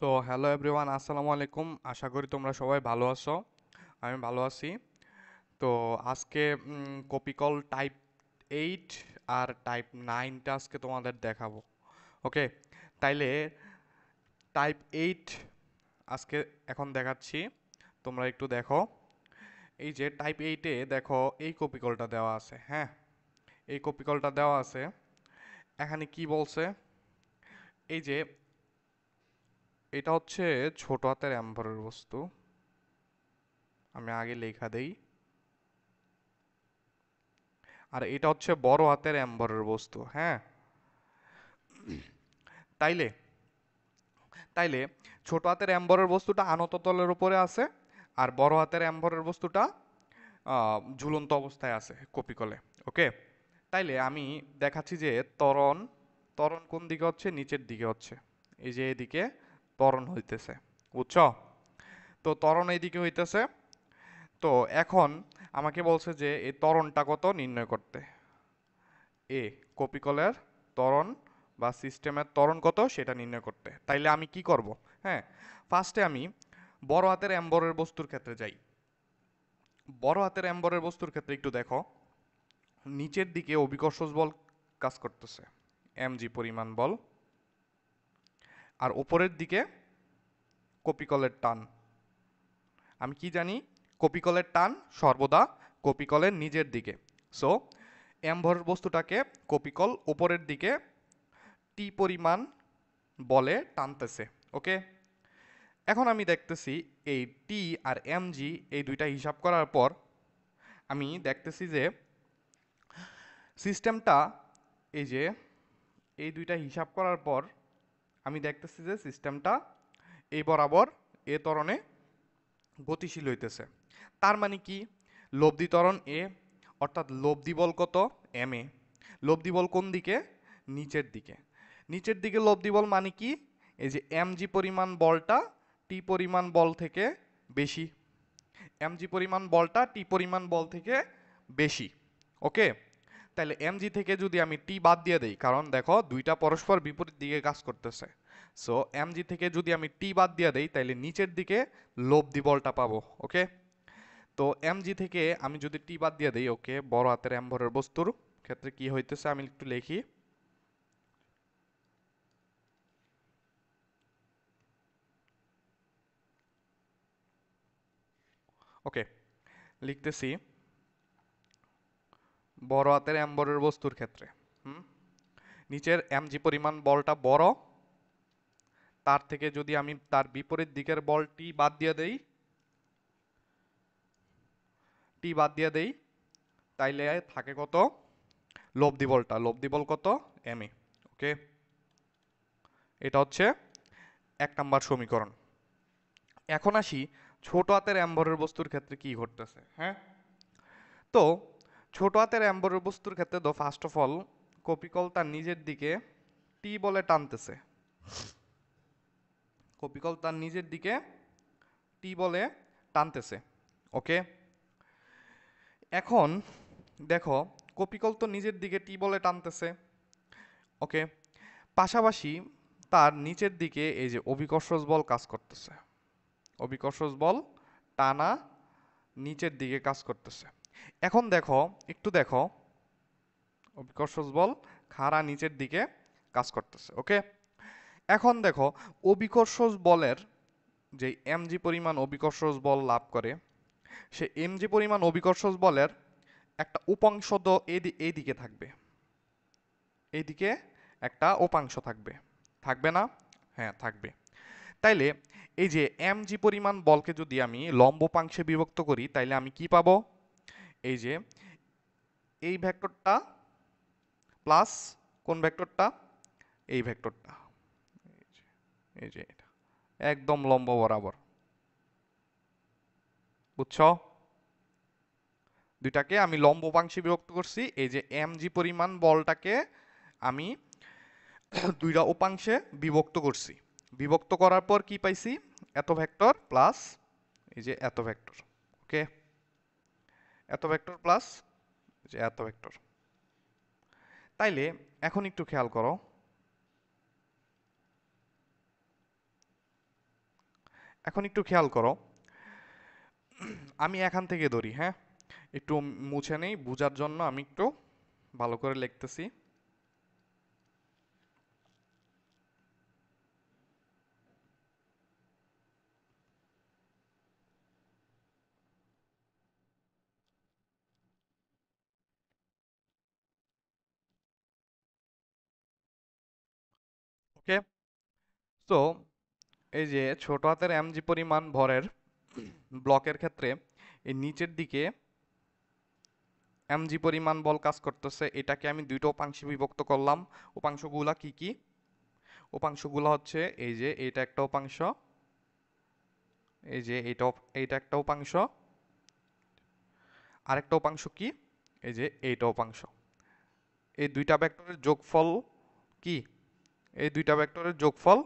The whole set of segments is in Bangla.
তো হ্যালো এভরিওয়ান, আসসালামু আলাইকুম। আশা করি তোমরা সবাই ভালো আছো। আমি ভালো আছি। তো আজকে কপিকল টাইপ 8 আর টাইপ 9টা আজকে তোমাদের দেখাবো। ওকে, তাইলে টাইপ 8 আজকে এখন দেখাচ্ছি। তোমরা একটু দেখো। এই যে টাইপ 8-এ দেখো এই কপিকলটা দেওয়া আছে। হ্যাঁ, এই কপিকলটা দেওয়া আছে। এখানে কি বলছে? এই যে এটা হচ্ছে ছোট হাতের অ্যাম্বারের বস্তু। আমি আগে লেখা দেই। আর এটা হচ্ছে বড় হাতের অ্যাম্বরের বস্তু। হ্যাঁ, তাইলে তাইলে ছোট হাতের অ্যাম্বরের বস্তুটা আনত তলের উপরে আছে, আর বড় হাতের অ্যাম্বরের বস্তুটা ঝুলন্ত অবস্থায় আছে কপিকলে। ওকে, তাইলে আমি দেখাচ্ছি যে ত্বরণ ত্বরণ কোন দিকে হচ্ছে, নিচের দিকে হচ্ছে। এই যে এদিকে ত্বরণ হইতেছে, বুঝছো? তো ত্বরণ এইদিকে হইতেছে। তো এখন আমাকে বলছে যে এই ত্বরণটা কত নির্ণয় করতে। এ, কপিকলের ত্বরণ বা সিস্টেমের ত্বরণ কত সেটা নির্ণয় করতে। তাইলে আমি কি করব? হ্যাঁ, ফার্স্টে আমি বড় হাতের অ্যাম্বরের বস্তুর ক্ষেত্রে যাই। বড় হাতের অ্যাম্বরের বস্তুর ক্ষেত্রে একটু দেখো, নিচের দিকে অভিকর্ষজ বল কাজ করতেছে, এমজি পরিমাণ বল। আর উপরের দিকে কপিকলের টান। আমি কি জানি? কপিকলের টান সর্বদা কপিকলের নিচের দিকে। সো অ্যাম্বরের বস্তুটাকে কপিকল উপরের দিকে টি পরিমাণ বলে টানতেছে। ওকে, এখন আমি দেখতেছি এই টি আর এমজি এই দুইটা হিসাব করার পর আমি দেখতেছি যে সিস্টেমটা, এই যে এই দুইটা হিসাব করার পর আমি দেখতেছি যে সিস্টেমটা এই বরাবর এ ত্বরণে গতিশীল হইতেছে। তার মানে কি? লব্ধি ত্বরণ এ, অর্থাৎ লব্ধি বল কত? M A. লব্ধি বল কোন দিকে? নিচের দিকে। নিচের দিকে লব্ধি বল মানে কি? এই যে এমজি পরিমাণ বলটা টি পরিমাণ বল থেকে বেশি। এমজি পরিমাণ বলটা টি পরিমাণ বল থেকে বেশি। ওকে, তাহলে এমজি থেকে যদি আমি টি বাদ দিয়ে দেই, কারণ দেখো দুইটা পরস্পর বিপরীত দিকে কাজ করতেছে। সো এমজি থেকে যদি আমি টি বাদ দিয়ে দেই, তাহলে নিচের দিকে লব্ধি বলটা পাবো। ওকে, তো এমজি থেকে আমি যদি টি বাদ দিয়ে দেই, ওকে, বড় হাতের অ্যাম্বরের বস্তুর ক্ষেত্রে কি হইতেছে আমি একটু লিখি। ওকে, লিখতেছি বড় হাতের অ্যাম্বরের বস্তুর ক্ষেত্রে। হুম, নিচের এমজি পরিমাণ বলটা বড়, তার থেকে যদি আমি তার বিপরীত দিকের বলটি বাদ দিয়ে দেই, টি বাদ দিয়ে দেই, তাইলে থাকে কত? লব্ধি বলটা, লব্ধি বল কত? M A. ওকে, এটা হচ্ছে 1 নাম্বার সমীকরণ। এখন আসি ছোট হাতের অ্যাম্বরের বস্তুর ক্ষেত্রে কি ঘটতেছে। হ্যাঁ, তো ছোট হাতের অ্যাম্বরের বস্তুর ক্ষেত্রে তো ফার্স্ট অফ অল কপিকল তার নিজের দিকে টি বলে টানতেছে। কপিকল তার নিজের দিকে টি বলে টানতেছে। ওকে, এখন দেখো কপিকল তো নিজের দিকে টি বলে টানতেছে। ওকে, পাশাপাশি তার নিচের দিকে এই যে অভিকর্ষজ বল কাজ করতেছে। অভিকর্ষজ বল টানা নিচের দিকে কাজ করতেছে। এখন দেখো, একটু দেখো, অভিকর্ষজ বল খাড়া নিচের দিকে কাজ করতেছে। ওকে, এখন দেখো অভিকর্ষজ বলের যে এমজি পরিমাণ অভিকর্ষজ বল লাভ করে, সে এমজি পরিমাণ অভিকর্ষজ বলের একটা উপাংশ তো এইদিকে থাকবে। এইদিকে একটা উপাংশ থাকবে, থাকবে না? হ্যাঁ, থাকবে। তাইলে এই যে এমজি পরিমাণ বলকে যদি আমি লম্ব উপাংশে বিভক্ত করি, তাইলে আমি কি পাবো? এই যে এই ভেক্টরটা প্লাস কোন ভেক্টরটা? এই ভেক্টরটা। এই যে এটা একদম লম্ব বরাবর, বুঝছো? দুইটাকে আমি লম্ব উপাংশে বিভক্ত করছি। এই যে এমজি পরিমাণ বলটাকে আমি দুইটা উপাংশে বিভক্ত করছি। বিভক্ত করার পর কি পাইছি? এত ভেক্টর প্লাস এই যে এত ভেক্টর। ওকে, এত ভেক্টর প্লাস যে এত ভেক্টর। তাইলে এখন একটু খেয়াল করো, এখন একটু খেয়াল করো, আমি এখান থেকে ধরি, হ্যাঁ, একটু মুছে নেই বোঝার জন্য, আমি একটু ভালো করে লিখতেছি। ওকে, তো এই যে ছোট হাতের এমজি পরিমাণ ভরের ব্লকের ক্ষেত্রে এই নিচের দিকে এমজি পরিমাণ বল কাজ করতেছে, এটাকে আমি দুইটা উপাংশে বিভক্ত করলাম। উপাংশগুলা কি কি? উপাংশগুলো হচ্ছে এই যে এইটা একটা উপাংশ, এই যে এইটা একটা উপাংশ, আরেকটা উপাংশ কি? এই যে এইটা উপাংশ। এই দুইটা ভেক্টরের যোগফল কি? এই দুইটা ভেক্টরের যোগফল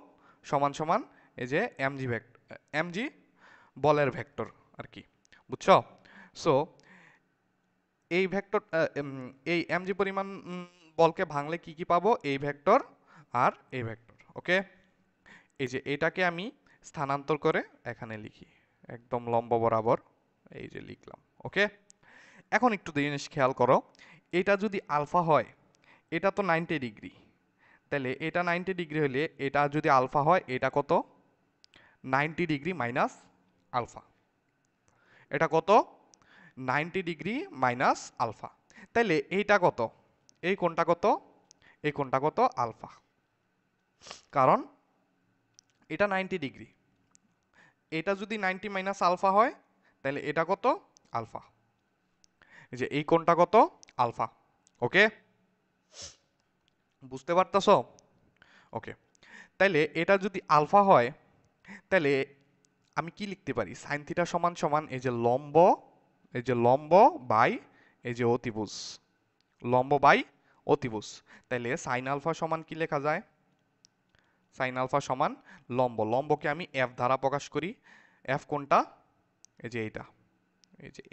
সমান সমান এই যে এমজি ভেক্টর, এমজি বলের ভেক্টর আর কি, বুঝছো? সো এই ভেক্টর, এই এমজি পরিমাণ বলকে ভাঙলে কি কি পাবো? এই ভেক্টর আর এই ভেক্টর। ওকে, এই যে এটাকে আমি স্থানান্তর করে এখানে লিখি, একদম লম্ব বরাবর এই যে লিখলাম। ওকে, এখন একটু জিনিস খেয়াল করো, এটা যদি আলফা হয়, এটা তো 90 ডিগ্রি, তাহলে এটা 90 ডিগ্রি হলে এটা যদি আলফা হয়, এটা কত? 90 ডিগ্রি মাইনাস আলফা। এটা কত? 90 ডিগ্রি মাইনাস আলফা। তাইলে এইটা কত? এই কোণটা কত? এই কোণটা কত? আলফা। কারণ এটা 90 ডিগ্রি, এটা যদি 90 মাইনাস আলফা হয়, তাহলে এটা কত? আলফা। এই যে এই কোণটা কত? আলফা। ওকে, বুঝতে পারতাছো? ওকে, তাইলে এটা যদি আলফা হয়, তাহলে আমি কি লিখতে পারি? সাইন থিটা সমান সমান এই যে লম্ব, এই যে লম্ব বাই এই যে অতিভুজ, লম্ব বাই অতিভুজ। তাইলে সাইন আলফা সমান কি লেখা যায়? সাইন আলফা সমান লম্ব, লম্বকে আমি এফ দ্বারা প্রকাশ করি। এফ কোনটা? এই যে এইটা, এই যে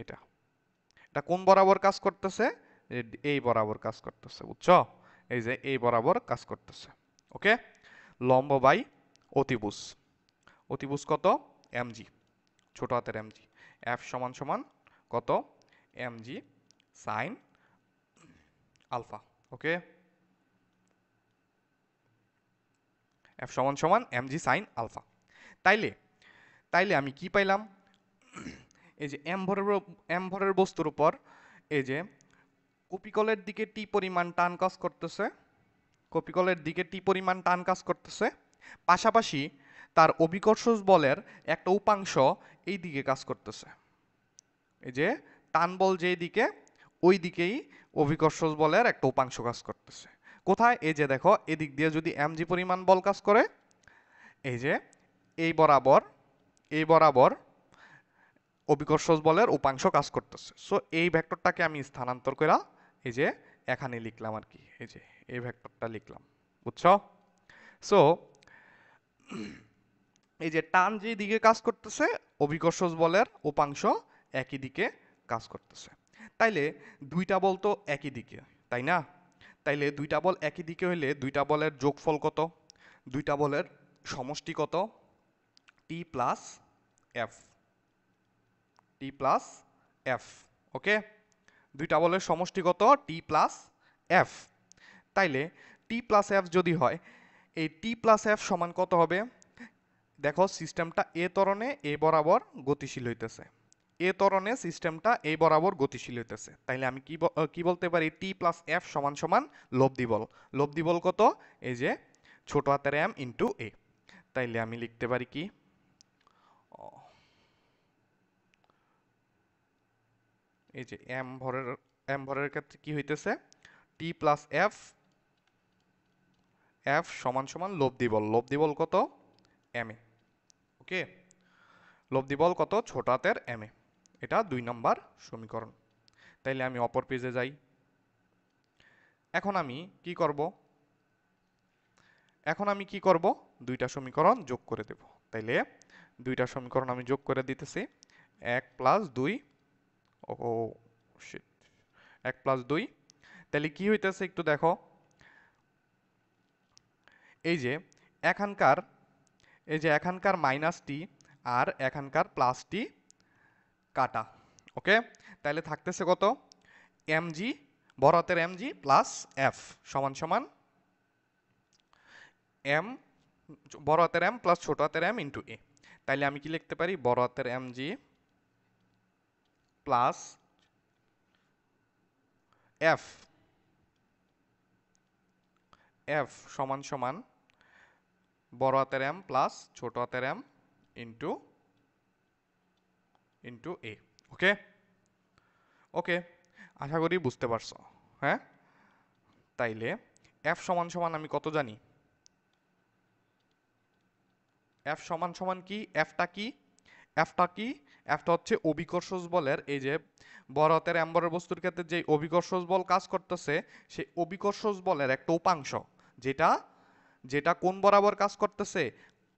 এটা এটা কোন বরাবর কাজ করতেছে? এই বরাবর কাজ করতেছে, বুঝছো? এই যে এই বরাবর কাজ করতেছে। ওকে, লম্ব বাই অতিভুজ, অতিভুজ কত? এমজি, ছোট হাতের এমজি। এফ সমান সমান কত? MG sine alpha. Okay, F সমান সমান এমজি সাইন আলফা। তাইলে তাইলে আমি কি পাইলাম? এই যে এম ভরের বস্তুর উপর এই যে কপিকলের দিকে টি পরিমাণ টান কাজ করতেছে, কপিকলের দিকে টি পরিমাণ টান কাজ করতেছে, পাশাপাশি তার অভিকর্ষ বলের একটা উপাংশ এই দিকে কাজ করতেছে। এই যে টান বল যেই দিকে, ওই দিকেই অভিকর্ষ বলের একটা উপাংশ কাজ করতেছে। কোথায়? এই যে দেখো, এদিক দিয়ে যদি এমজি পরিমাণ বল কাজ করে, এই যে এই বরাবর, এই বরাবর অভিকর্ষ বলের উপাংশ কাজ করতেছে। সো এই ভেক্টরটাকে আমি স্থানান্তর করে এই যে এখানে লিখলাম আর কি, এই যে এই ভেক্টরটা লিখলাম, বুঝছো? সো এই যে টান যে দিকে কাজ করতেছে, অভিকর্ষ বলের উপাংশ একই দিকে কাজ করতেছে। তাইলে দুইটা বল তো একই দিকে, তাই না? তাইলে দুইটা বল একই দিকে হইলে দুইটা বলের যোগফল কত? দুইটা বলের সমষ্টি কত? টি plus F, T plus F. ওকে, দুইটা বলের সমষ্টি কত? টি প্লাস এফ। তাইলে টি প্লাস এফ যদি হয়, এই টি প্লাস এফ সমান কত হবে? দেখো সিস্টেমটা এ ত্বরণে এ বরাবর গতিশীল হইতেছে, এ ত্বরণে সিস্টেমটা এই বরাবর গতিশীল হইতেছে। তাইলে আমি কি বলতে পারি? টি প্লাস এফ সমান সমান লব্ধি বল। লব্ধি বল কত? এই যে ছোট হাতের এম ইন্টু এ। তাইলে আমি লিখতে পারি কি? এই যে এম ভরের ক্ষেত্রে কি হইতেছে? টি প্লাস এফ, এফ সমান সমান লব্ধি বল। লব্ধি বল কত? M A. ওকে, লব্ধি বল কত? ছোট হাতের এম এ। এটা 2 নম্বর সমীকরণ। তাইলে আমি অপর পেজে যাই। এখন আমি কি করব? এখন আমি কি করব? দুইটা সমীকরণ যোগ করে দেব। তাইলে দুইটা সমীকরণ আমি যোগ করে দিতেছি। 1+2, ও শিট, 1+2। তাহলে কি হইতেছে একটু দেখো, এই যে এখানকার এই যে এখানকার মাইনাসটি আর এখানকার প্লাসটি কাটা। ওকে, তাহলে থাকতেছে কত? এমজি, বড় হাতের এমজি প্লাস এফ সমান সমান এম, বড় হাতের এম প্লাস ছোট হাতের এম ইন্টু এ। তাইলে আমি কি লিখতে পারি? বড় হাতের এমজি প্লাস এফ, এফ সমান সমান বড় হাতের এম প্লাস ছোট হাতের এম ইন্টু ইন্টু এ। ওকে, ওকে, আশা করি বুঝতে পারছো। হ্যাঁ, তাইলে এফ সমান সমান আমি কত জানি? এফ সমান সমান কি? এফটা কি? এফটা কি? এফটা হচ্ছে অভিকর্ষজ বলের, এই যে বড় হাতের এম্বরের বস্তুর ক্ষেত্রে যে অভিকর্ষজ বল কাজ করতেছে, সেই অভিকর্ষজ বলের একটা উপাংশ, যেটা যেটা কোন বরাবর কাজ করতেছে?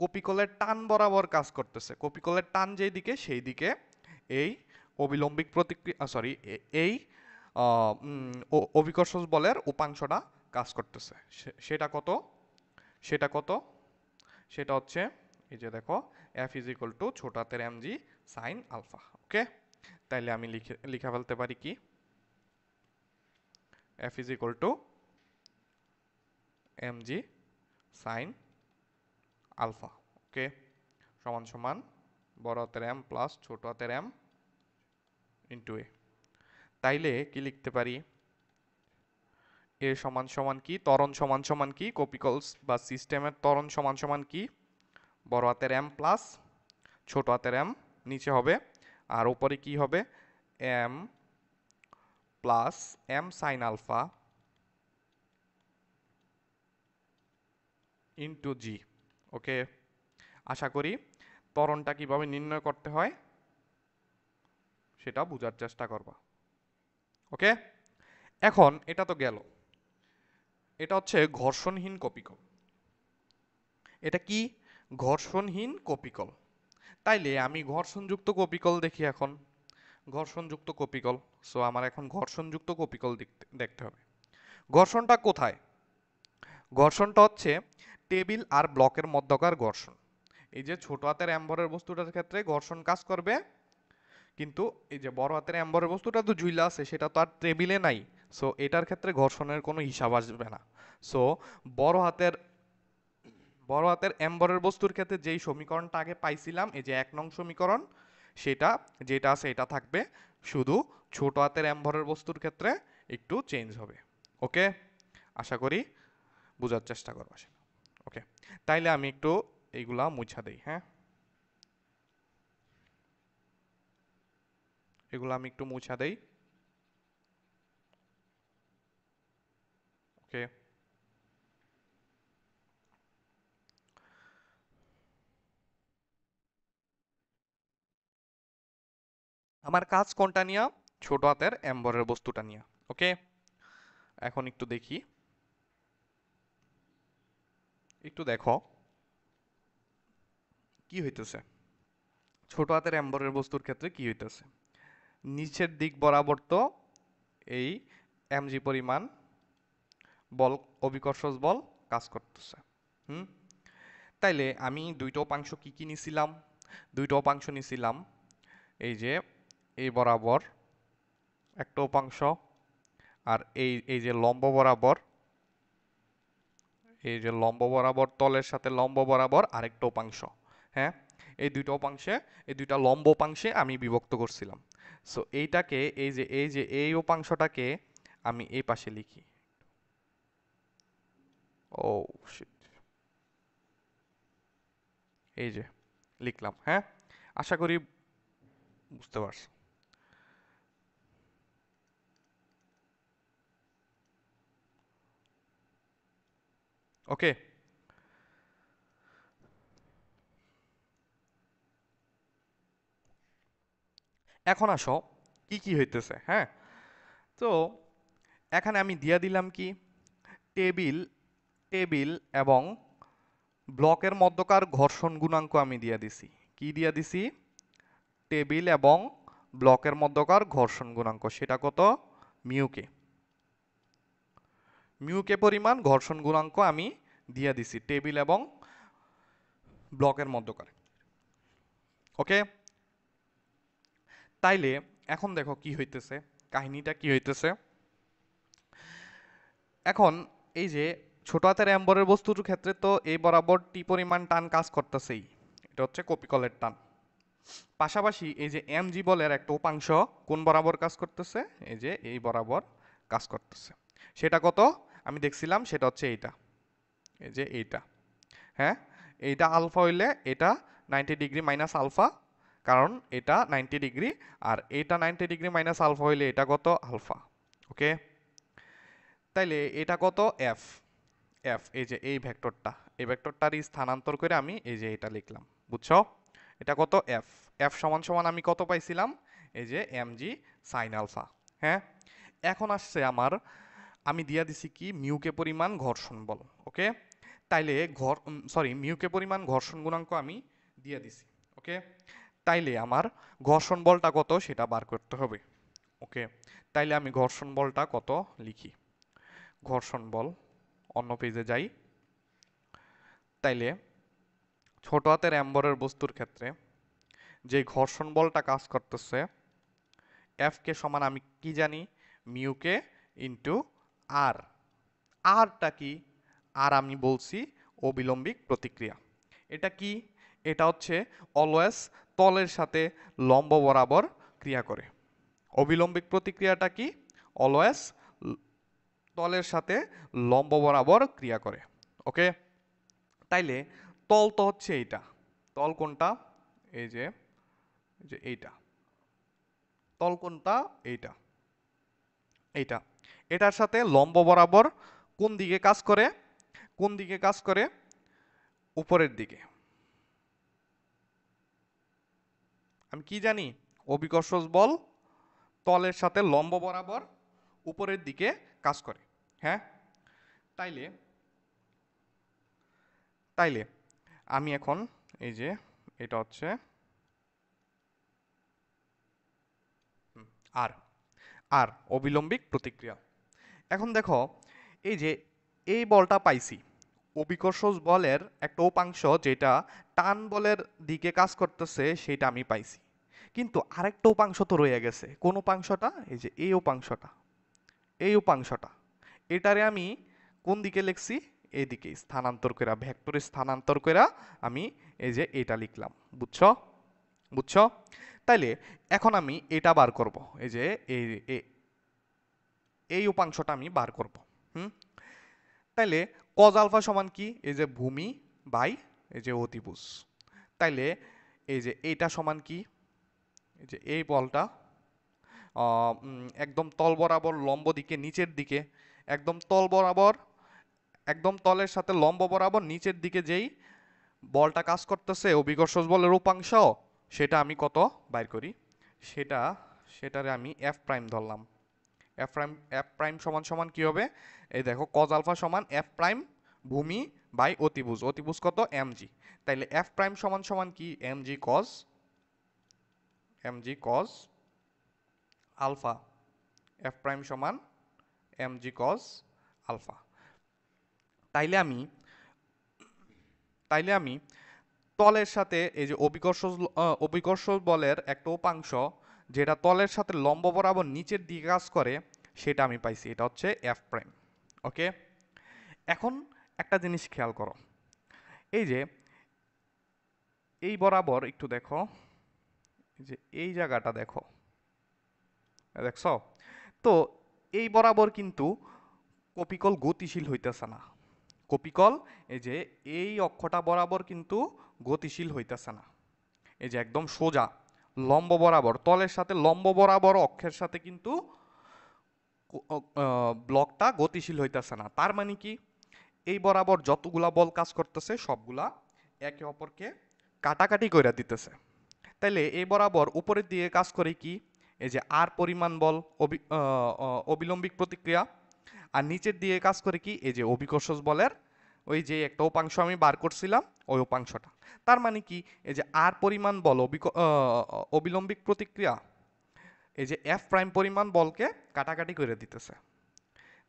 কপিকলের টান বরাবর কাজ করতেছে। কপিকলের টান যেই দিকে, সেই দিকে এই অবিলম্বিক প্রতিক্রিয়া, সরি, এই অভিকর্ষজ বলের উপাংশটা কাজ করতেছে। সেটা কত? সেটা কত? সেটা হচ্ছে, এই যে দেখো, এফ ইজ ইকুয়াল টু ছোট হাতের এম জি সাইন আলফা। ওকে, তাইলে আমি লিখে ফেলতে পারি কি? F is equal to M G sine alpha. Okay, সমান সমান বড় হাতের এম প্লাস ছোট হাতের এম ইন্টু এ। তাইলে কি লিখতে পারি? এ সমান সমান কি? ত্বরণ সমান সমান কি? কপিকলস বা সিস্টেমের ত্বরণ সমান সমান কি? বড় হাতের এম প্লাস ছোট হাতের এম নিচে হবে, আর উপরে কি হবে? M plus M sine alpha into G. Okay, আশা করি ত্বরণটা কিভাবে নির্ণয় করতে হয় সেটা বোঝার চেষ্টা করবা। ওকে, এখন এটা তো গেল, এটা হচ্ছে ঘর্ষণহীন কপিকল। এটা কি? ঘর্ষণহীন কপিকল। তাইলে আমি ঘর্ষণযুক্ত কপিকল দেখি এখন। ঘর্ষণযুক্ত কপিকল, সো আমার এখন ঘর্ষণযুক্ত কপিকল দেখতে হবে। ঘর্ষণটা কোথায়? ঘর্ষণটা হচ্ছে টেবিল আর ব্লকের মধ্যকার ঘর্ষণ। এই যে ছোট হাতের অ্যাম্বরের বস্তুটার ক্ষেত্রে ঘর্ষণ কাজ করবে, কিন্তু এই যে বড় হাতের অ্যাম্বরের বস্তুটা তো ঝুইলা আছে, সেটা তো আর টেবিলে নাই। সো এটার ক্ষেত্রে ঘর্ষণের কোনো হিসাব আসবে না। সো বড় হাতের বড় হাতের অ্যাম্বরের বস্তুর ক্ষেত্রে যেই সমীকরণটা আগে পাইছিলাম, এই যে 1 নং সমীকরণ, সেটা যেটা আছে এটা থাকবে। শুধু ছোট হাতের অ্যাম্বরের বস্তুর ক্ষেত্রে একটু চেঞ্জ হবে। ওকে, আশা করি বোঝার চেষ্টা করবা সেটা। ওকে, তাইলে আমি একটু এইগুলা মুছা দেই। হ্যাঁ, এগুলো আমি একটু মুছা দেই। ওকে, আমার কাজ কোনটা নিয়া? ছোট হাতের অ্যাম্বরের বস্তুটা নিয়া। ওকে, এখন একটু দেখি, একটু দেখো কি হইতেছে। ছোট হাতের অ্যাম্বরের বস্তুর ক্ষেত্রে কি হইতেছে? নিচের দিক বরাবর তো এই এমজি পরিমাণ বল, অভিকর্ষজ বল কাজ করতেছে। হুম, তাইলে আমি দুইটা উপাংশ কি কি নিছিলাম? দুইটা উপাংশ নিছিলাম, এই যে এই বরাবর একটা উপাংশ, আর এই এই যে লম্ব বরাবর, এই যে লম্ব বরাবর, তলের সাথে লম্ব বরাবর আরেকটা উপাংশ। হ্যাঁ, এই দুইটা উপাংশে, এই দুইটা লম্ব উপাংশে আমি বিভক্ত করছিলাম। সো এইটাকে, এই যে এই উপাংশটাকে আমি এই পাশে লিখি। ও শিট, এই যে লিখলাম। হ্যাঁ, আশা করি বুঝতে পারছো। ওকে, এখন আসো কি কি হইতেছে। হ্যাঁ, তো এখানে আমি দিয়া দিলাম কি? টেবিল, টেবিল এবং ব্লকের মধ্যকার ঘর্ষণ গুণাঙ্ক আমি দিয়া দিছি। কি দিয়া দিছি? টেবিল এবং ব্লকের মধ্যকার ঘর্ষণ গুণাঙ্ক, সেটা কত? মিউকে। মিউকে পরিমাণ ঘর্ষণ গুণাঙ্ক আমি দিয়া দিছি টেবিল এবং ব্লকের মধ্যকার। ওকে, তাইলে এখন দেখো কি হইতেছে, কাহিনীটা কি হইতেছে। এখন এই যে ছোট হাতের এম্বরের বস্তুর ক্ষেত্রে তো এই বরাবর টি পরিমাণ টান কাজ করতেছেই, এটা হচ্ছে কপিকলের টান। পাশাপাশি এই যে এম জি বলের একটা উপাংশ কোন বরাবর কাজ করতেছে, এই যে এই বরাবর কাজ করতেছে। সেটা কত আমি দেখছিলাম, সেটা হচ্ছে এইটা, এই যে এইটা। হ্যাঁ, এইটা আলফা হইলে এটা 90 ডিগ্রি মাইনাস আলফা, কারণ এটা 90 ডিগ্রি, আর এটা 90 ডিগ্রি মাইনাস আলফা হইলে এটা কত আলফা। ওকে, তাইলে এটা কত এফ। এফ এই যে এই ভেক্টরটা, এই ভেক্টরটারই স্থানান্তর করে আমি এই যে এটা লিখলাম, বুঝছো? এটা কত এফ। এফ সমান সমান আমি কত পাইছিলাম, এই যে এম জি সাইন আলফা। হ্যাঁ, এখন আসছে আমার, আমি দিয়া দিছি কি মিউকে পরিমাণ ঘর্ষণ বল। ওকে, তাইলে মিউকে পরিমাণ ঘর্ষণ গুণাঙ্ক আমি দিয়া দিছি। ওকে, তাইলে আমার ঘর্ষণ বলটা কত সেটা বার করতে হবে। ওকে, তাইলে আমি ঘর্ষণ বলটা কত লিখি। ঘর্ষণ বল, অন্য পেজে যাই। তাইলে ছোট হাতের অ্যাম্বরের বস্তুর ক্ষেত্রে যে ঘর্ষণ বলটা কাজ করতেছে, এফ কে সমান আমি কি জানি, মিউকে ইন্টু আর। আরটা কি, আর আমি বলছি অবিলম্বিক প্রতিক্রিয়া। এটা কি, এটা হচ্ছে অলওয়েজ তলের সাথে লম্ব বরাবর ক্রিয়া করে। অবিলম্বিক প্রতিক্রিয়াটা কি, অলওয়েজ তলের সাথে লম্ব বরাবর ক্রিয়া করে। ওকে, তাইলে তল তো হচ্ছে এইটা, তল কোনটা, এই যে এইটা। তল কোনটা, এইটা, এইটা। এটার সাথে লম্ব বরাবর কোন দিকে কাজ করে, কোন দিকে কাজ করে, উপরের দিকে। আমি কি জানি, অভিকর্ষজ বল তলের সাথে লম্ব বরাবর উপরের দিকে কাজ করে। হ্যাঁ, তাইলে তাইলে আমি এখন এই যে এটা হচ্ছে আর, আর অবিলম্বিক প্রতিক্রিয়া। এখন দেখো এই যে এই বলটা পাইছি, অভিকর্ষজ বলের একটা উপাংশ যেটা টান বলের দিকে কাজ করতেছে সেটা আমি পাইছি, কিন্তু আরেকটা উপাংশ তো রয়ে গেছে। কোন উপাংশটা, এই যে এই উপাংশটা, এই উপাংশটা, এটারে আমি কোন দিকে লিখছি, এইদিকে স্থানান্তর কইরা, ভেক্টরে স্থানান্তর কইরা আমি এই যে এটা লিখলাম, বুঝছো? বুঝছো? তাইলে এখন আমি এটা বার করব, এই যে এই এই উপাংশটা আমি বার করব। হুম, তাইলে কজ আলফা সমান কি, এই যে ভূমি বাই এই যে অতিভুজ। তাইলে এই যে এইটা সমান কি, এই যে এই বলটা একদম তল বরাবর লম্ব দিকে নিচের দিকে, একদম তল বরাবর, একদম তলের সাথে লম্ব বরাবর নিচের দিকে যেই বলটা কাজ করতেছে অভিকর্ষজ বলের উপাংশ, সেটা আমি কত বাইর করি, সেটা সেটারে আমি এফ প্রাইম ধরলাম। এফ প্রাইম সমান সমান কি হবে, এই দেখো কজ আলফা সমান এফ প্রাইম ভূমি বাই অতিভুজ, অতিভুজ কত এম জি। তাইলে এফ প্রাইম সমান সমান কি m g cos alpha. F prime সমান এম জি কজ আলফা। তাইলে আমি তাইলে আমি তলের সাথে এই যে অভিকর্ষ বলের একটা উপাংশ যেটা তলের সাথে লম্ব বরাবর নিচের দিকে কাজ করে, সেটা আমি পাইছি, এটা হচ্ছে এফ প্রাইম। ওকে, এখন একটা জিনিস খেয়াল করো, এই যে এই বরাবর একটু দেখো, যে এই জায়গাটা দেখো, দেখছো তো, এই বরাবর কিন্তু কপিকল গতিশীল হইতেছে না। কপিকল এই যে এই অক্ষটা বরাবর কিন্তু গতিশীল হইতেছে না। এই যে একদম সোজা লম্ব বরাবর তলের সাথে লম্ব বরাবর অক্ষের সাথে কিন্তু ব্লকটা গতিশীল হইতেছে না। তার মানে কি, এই বরাবর যতগুলা বল কাজ করতেছে সবগুলা একে অপরকে কাটাকাটি কইরা দিতেছে। তাইলে এই বরাবর উপরের দিকে কাজ করে কি, এই যে আর পরিমাণ বল অবিলম্বিক প্রতিক্রিয়া, আর নিচের দিকে কাজ করে কি, এই যে অভিকর্ষজ বলের ওই যে একটা উপাংশ আমি বার করছিলাম ওই উপাংশটা। তার মানে কি, এই যে আর পরিমাণ বল অবিলম্বিক প্রতিক্রিয়া এই যে এফ প্রাইম পরিমাণ বলকে কাটাকাটি করে দিতেছে।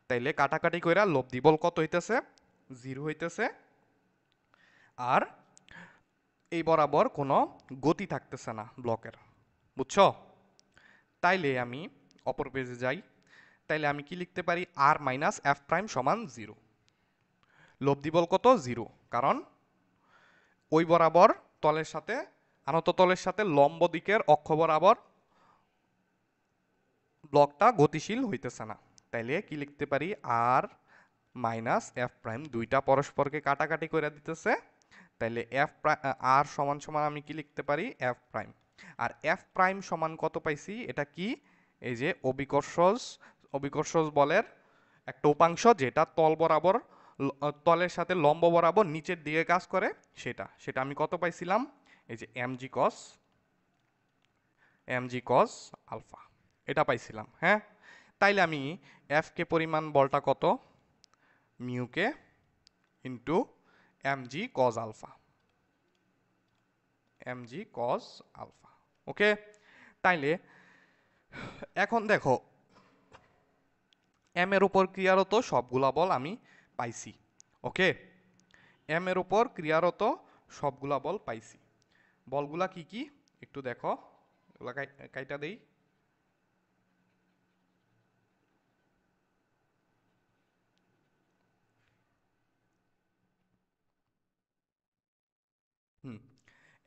তাইলে কাটাকাটি কইরা লব্ধি বল কত হইতেছে, 0 হইতেছে। আর এই বরাবর কোনো গতি থাকতেছে না ব্লকের, বুঝছো? তাইলে আমি অপর পেজে যাই। তাইলে আমি কি লিখতে পারি? আর মাইনাস এফ প্রাইম সমান 0। লব্ধি বল কত? 0, কারণ ওই বরাবর তলের সাথে, আনত তলের সাথে লম্ব দিকের অক্ষ বরাবর ব্লকটা গতিশীল হইতেছে না। তাইলে কি লিখতে পারি? আর মাইনাস এফ প্রাইম, দুইটা পরস্পরকে কাটাকাটি করে দিতেছে। তাইলে এফ আর সমান সমান আমি কি লিখতে পারি? F prime. আর এফ প্রাইম সমান কত পাইছি? এটা কি? এই যে অভিকর্ষজ বলের একটা উপাংশ, যেটা তল বরাবর, তলের সাথে লম্ব বরাবর নিচের দিকে কাজ করে, সেটা আমি কত পাইছিলাম? এই যে এমজি কস আলফা, এটা পাইছিলাম। হ্যাঁ, তাইলে আমি এফ কে পরিমাণ বলটা কত? Mu K into MG cos alpha, MG cos alpha. Okay, তাইলে এখন দেখো, এম এর উপর ক্রিয়ারত সবগুলা বল আমি পাইছি। ওকে, এম এর উপর ক্রিয়ারত সবগুলা বল পাইছি। বলগুলা কি কি একটু দেখো, এগুলা কাইটা দেই। হুম,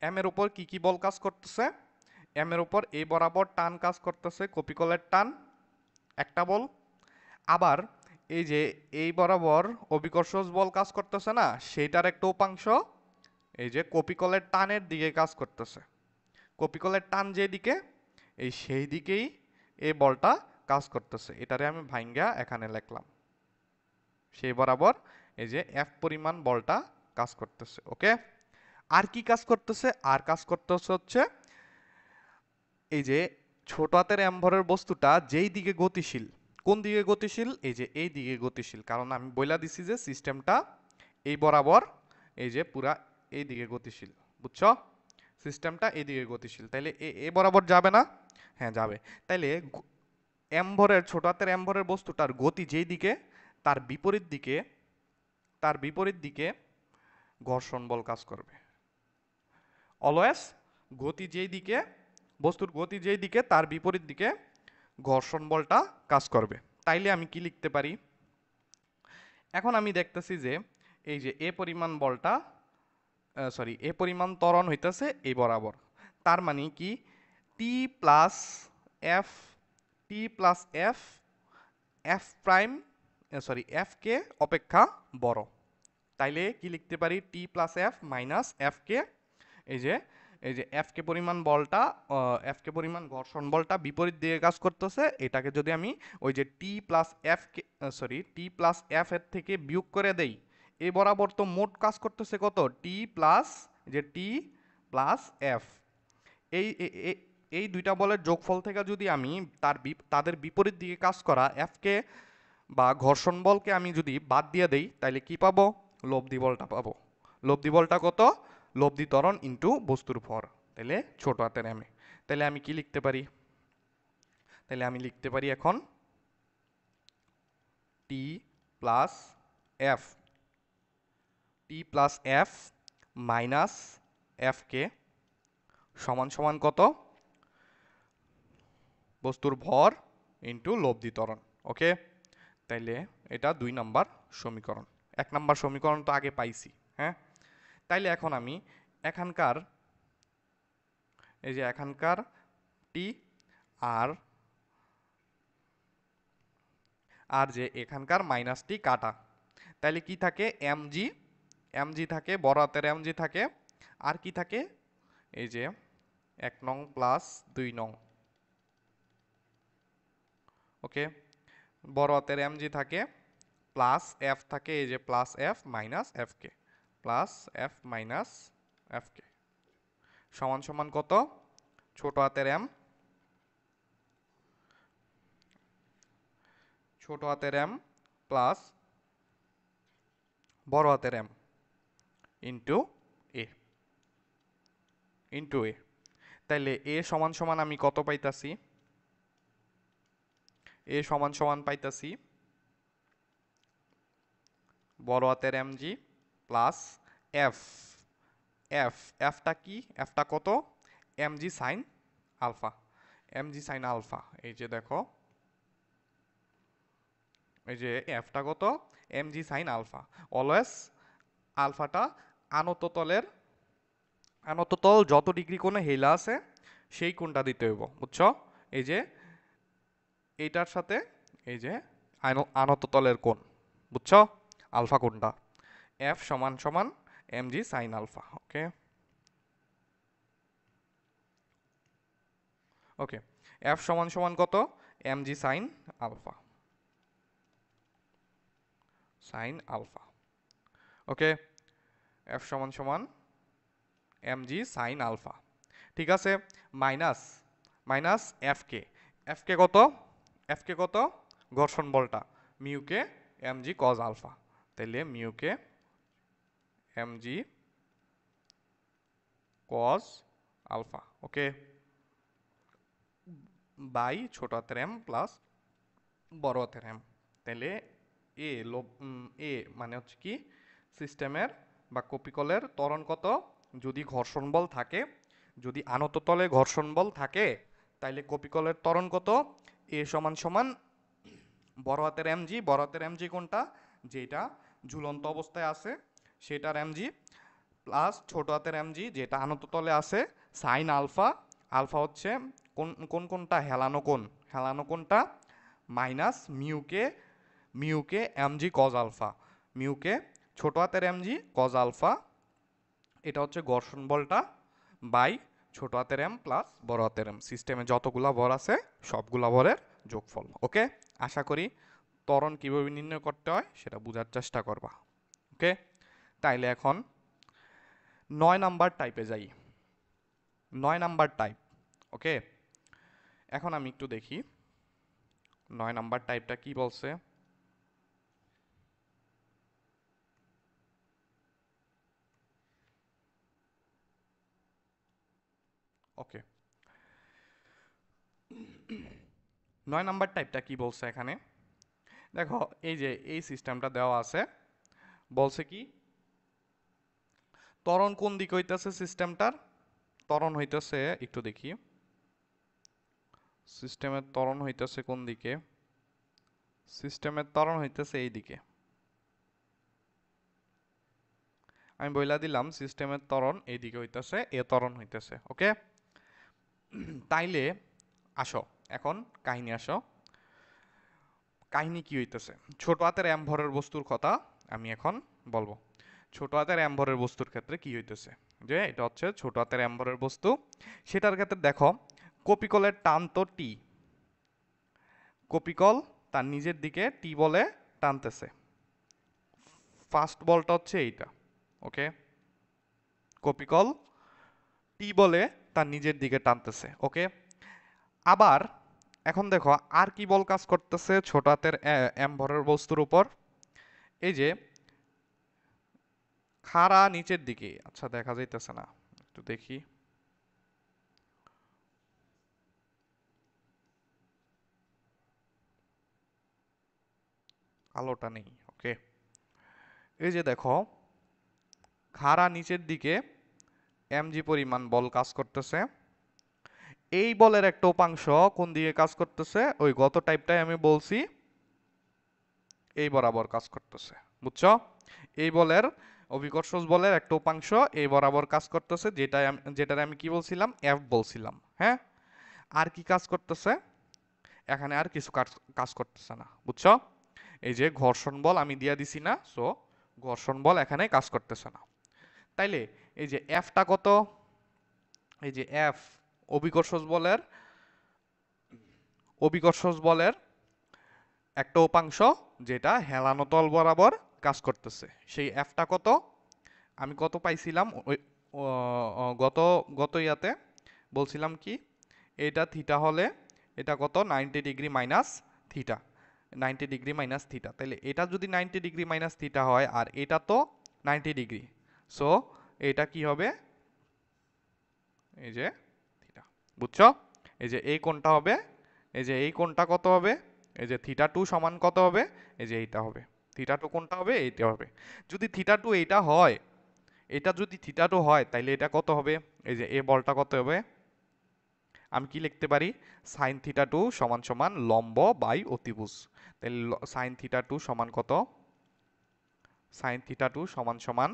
এম এর উপর কি কি বল কাজ করতেছে? এম এর উপর এই বরাবর টান কাজ করতেছে, কপিকলের টান, একটা বল। আবার এই যে এই বরাবর অভিকর্ষজ বল কাজ করতেছে না, সেইটার একটা উপাংশ এই যে কপিকলের টানের দিকে কাজ করতেছে। কপিকলের টান যেদিকে, এই সেই দিকেই এই বলটা কাজ করতেছে। এটারে আমি ভাইঙ্গা এখানে লিখলাম, সেই বরাবর এই যে এফ পরিমাণ বলটা কাজ করতেছে। ওকে, আর কি কাজ করতেছে? আর কাজ করতেছে হচ্ছে এই যে ছোট হাতের অ্যামভরের বস্তুটা যেই দিকে গতিশীল, কোন দিকে গতিশীল? এই যে এই দিকে গতিশীল, কারণ আমি বইলা দিছি যে সিস্টেমটা এই বরাবর এই যে পুরা এই দিকে গতিশীল, বুঝছো? সিস্টেমটা এই দিকে গতিশীল, তাইলে এ বরাবর যাবে না? হ্যাঁ যাবে। তাইলে অ্যামভরের, ছোট হাতের অ্যামভরের বস্তুটার গতি যেই দিকে, তার বিপরীত দিকে, তার বিপরীত দিকে ঘর্ষণ বল কাজ করবে। অলওয়েজ গতি যেই দিকে, বস্তুর গতি যেই দিকে, তার বিপরীত দিকে ঘর্ষণ বলটা কাজ করবে। তাইলে আমি কি লিখতে পারি? এখন আমি দেখতেছি যে এই যে এ পরিমাণ বলটা, সরি, এ পরিমাণ ত্বরণ হইতেছে এই বরাবর। তার মানে কি? T plus F, T plus F, F prime, sorry, F K অপেক্ষা বড়। তাইলে কি লিখতে পারি? T plus F minus F K. এই যে এই যে এফ কে পরিমাণ বলটা, এফ কে পরিমাণ ঘর্ষণ বলটা বিপরীত দিকে কাজ করতেছে, এটাকে যদি আমি ওই যে টি প্লাস এফ কে, সরি, টি প্লাস এফ এর থেকে বিয়োগ করে দেই, এই বরাবর তো মোট কাজ করতেছে কত? টি প্লাস, যে টি প্লাস এফ। এই এই দুইটা বলের যোগফল থেকে যদি আমি তাদের বিপরীত দিকে কাজ করা এফ কে বা ঘর্ষণ বলকে আমি যদি বাদ দিয়ে দেই, তাহলে কি পাবো? লব্ধি বলটা পাবো। লব্ধি বলটা কত? লব্ধি ত্বরণ ইন্টু বস্তুর ভর, তাহলে ছোট হাতের এম এ। তাহলে আমি কি লিখতে পারি? তাহলে আমি লিখতে পারি এখন টি plus F, T plus F minus F কে সমান সমান কত? বস্তুর ভর ইন্টু লব্ধি ত্বরণ। ওকে, তাইলে এটা 2 নাম্বার সমীকরণ। 1 নাম্বার সমীকরণ তো আগে পাইছি। হ্যাঁ, তাইলে এখন আমি এখানকার, এই যে এখানকার টি আর আর যে এখানকার মাইনাস টি কাটা, তাইলে কি থাকে? এমজি, এমজি থাকে, বড় হাতের এমজি থাকে। আর কি থাকে? এই যে 1 নং প্লাস 2 নং। ওকে, বড় হাতের এমজি থাকে, প্লাস এফ থাকে, এই যে প্লাস এফ মাইনাস এফ কে, প্লাস এফ মাইনাস এফ কে সমান সমান কত? ছোট হাতের এম, ছোট হাতের এম প্লাস বড় হাতের এম ইন্টু এ, ইন্টু এ। তাইলে এ সমান সমান আমি কত পাইতাছি? এ সমান সমান পাইতাছি বড় হাতের M G plus F, F, এফটা কি, এফটা কত, MG sine alpha, MG sine alpha. এই যে দেখো, এই যে এফটা কত, এমজি সাইন আলফা। অলওয়েজ আলফাটা আনত তলের, আনত তল যত ডিগ্রি কোণে হেলা আছে সেই কোণটা দিতে হইব, বুঝছো? এই যে এইটার সাথে এই যে আনত তলের কোণ, বুঝছো? আলফা কোণটা, এফ সমান সমান MG sine alpha. Okay, okay, F সমান সমান কত, MG sine alpha, sine alpha. Okay, F সমান সমান এমজি সাইন আলফা। ঠিক আছে, minus, minus F K, F K কত, এফ কে কত, ঘর্ষণ বলটা, mu K MG cos alpha. তাইলে mu K MG cos alpha. Okay, by ছোট হাতের এম প্লাস বড় হাতের এম। তাহলে এ এ মানে হচ্ছে কি সিস্টেমের বা কপিকলের ত্বরণ কত, যদি ঘর্ষণ বল থাকে, যদি আনত তলে ঘর্ষণ বল থাকে, তাইলে কপিকলের ত্বরণ কত, এ সমান সমান বড় হাতের এমজি, বড় হাতের এমজি কোনটা, যেটা ঝুলন্ত অবস্থায় আছে সেটার এমজি, প্লাস ছোট হাতের এমজি যেটা আনত তলে আছে সাইন আলফা, আলফা হচ্ছে কোন কোন কোনটা, হেলানো কোণ, হেলানো কোণটা, মাইনাস মিউকে, মিউকে এমজি কজ আলফা, মিউকে ছোট হাতের এমজি কজ আলফা, এটা হচ্ছে ঘর্ষণ বলটা, বাই ছোট হাতের এম প্লাস বড় হাতের এম, সিস্টেমে যতগুলা ভর আছে সবগুলা ভরের যোগফল। ওকে, আশা করি ত্বরণ কিভাবে নির্ণয় করতে হয় সেটা বোঝার চেষ্টা করবা। ওকে, তাইলে এখন 9 নাম্বার টাইপে যাই, 9 নাম্বার টাইপ। ওকে, এখন আমি একটু দেখি 9 নাম্বার টাইপটা কি বলছে। ওকে, 9 নাম্বার টাইপটা কি বলছে এখানে, দেখো এই যে এই সিস্টেমটা দেওয়া আছে, বলছে কি ত্বরণ কোন দিকে হইতেছে সিস্টেমটার, ত্বরণ হইতেছে একটু দেখি, সিস্টেমের ত্বরণ হইতেছে কোন দিকে, সিস্টেমের ত্বরণ হইতেছে এই দিকে, আমি বইলা দিলাম সিস্টেমের ত্বরণ এই দিকে হইতেছে, এ ত্বরণ হইতেছে। ওকে, তাইলে আসো এখন কাহিনী আসো, কাহিনী কি হইতেছে, ছোট হাতের এম ভরের বস্তুর কথা আমি এখন বলবো। ছোট হাতের এম ভরের বস্তুর ক্ষেত্রে কি হইতেছে, যে এটা হচ্ছে ছোট হাতের এম ভরের বস্তু, সেটার ক্ষেত্রে দেখো কপিকলের টান তো টি, কপিকল তার নিজের দিকে টি বলে টানতেছে, ফার্স্ট বলটা হচ্ছে এইটা। ওকে, কপিকল টি বলে তার নিজের দিকে টানতেছে। ওকে, আবার এখন দেখো আর কি বল কাজ করতেছে ছোট হাতের এম ভরের বস্তুর উপর, এই যে খাড়া নিচের দিকে, আচ্ছা দেখা যাইতেছে না, একটু দেখি, আলোটা নেই। ওকে, এই যে দেখো খাড়া নিচের দিকে এমজি পরিমাণ বল কাজ করতেছে, এই বলের একটা উপাংশ কোন দিকে কাজ করতেছে, ওই গত টাইপটাই আমি বলছি এই বরাবর কাজ করতেছে, বুঝছো? এই বলের অভিকর্ষজ বলের একটা উপাংশ এই বরাবর কাজ করতেছে, যেটার আমি কি বলছিলাম, এফ বলছিলাম। হ্যাঁ, আর কি কাজ করতেছে এখানে, আর কিছু কাজ করতেছে না, বুঝছো? এই যে ঘর্ষণ বল আমি দিয়া দিছি না, সো ঘর্ষণ বল এখানে কাজ করতেছে না। তাইলে এই যে এফটা কত, এই যে এফ অভিকর্ষজ বলের, অভিকর্ষজ বলের একটা উপাংশ যেটা হেলানো তল বরাবর কাজ করতেছে, সেই এফটা কত, আমি কত পাইছিলাম ওই গত গত ইয়াতে বলছিলাম কি, এটা থিটা হলে এটা কত 90 degree minus theta, 90 degree minus theta, তাহলে এটা যদি 90 ডিগ্রি মাইনাস থিটা হয় আর এটা তো 90 ডিগ্রি, সো এটা কি হবে, এই যে থিটা, বুঝছো? এই যে এই কোণটা হবে, এই যে এই কোণটা কত হবে, এই যে থিটা টু সমান কত হবে, এই যে এইটা হবে, থিটা টু কোণটা হবে এইটা হবে, যদি থিটা টু এইটা হয়, এটা যদি থিটা টু হয় তাইলে এটা কত হবে? এই যে এ বলটা কত হবে? আমি কি লিখতে পারি? সাইন থিটা টু সমান সমান লম্ব বাই অতিভুজ। তাহলে সাইন থিটা টু সমান কত? সাইন থিটা টু সমান সমান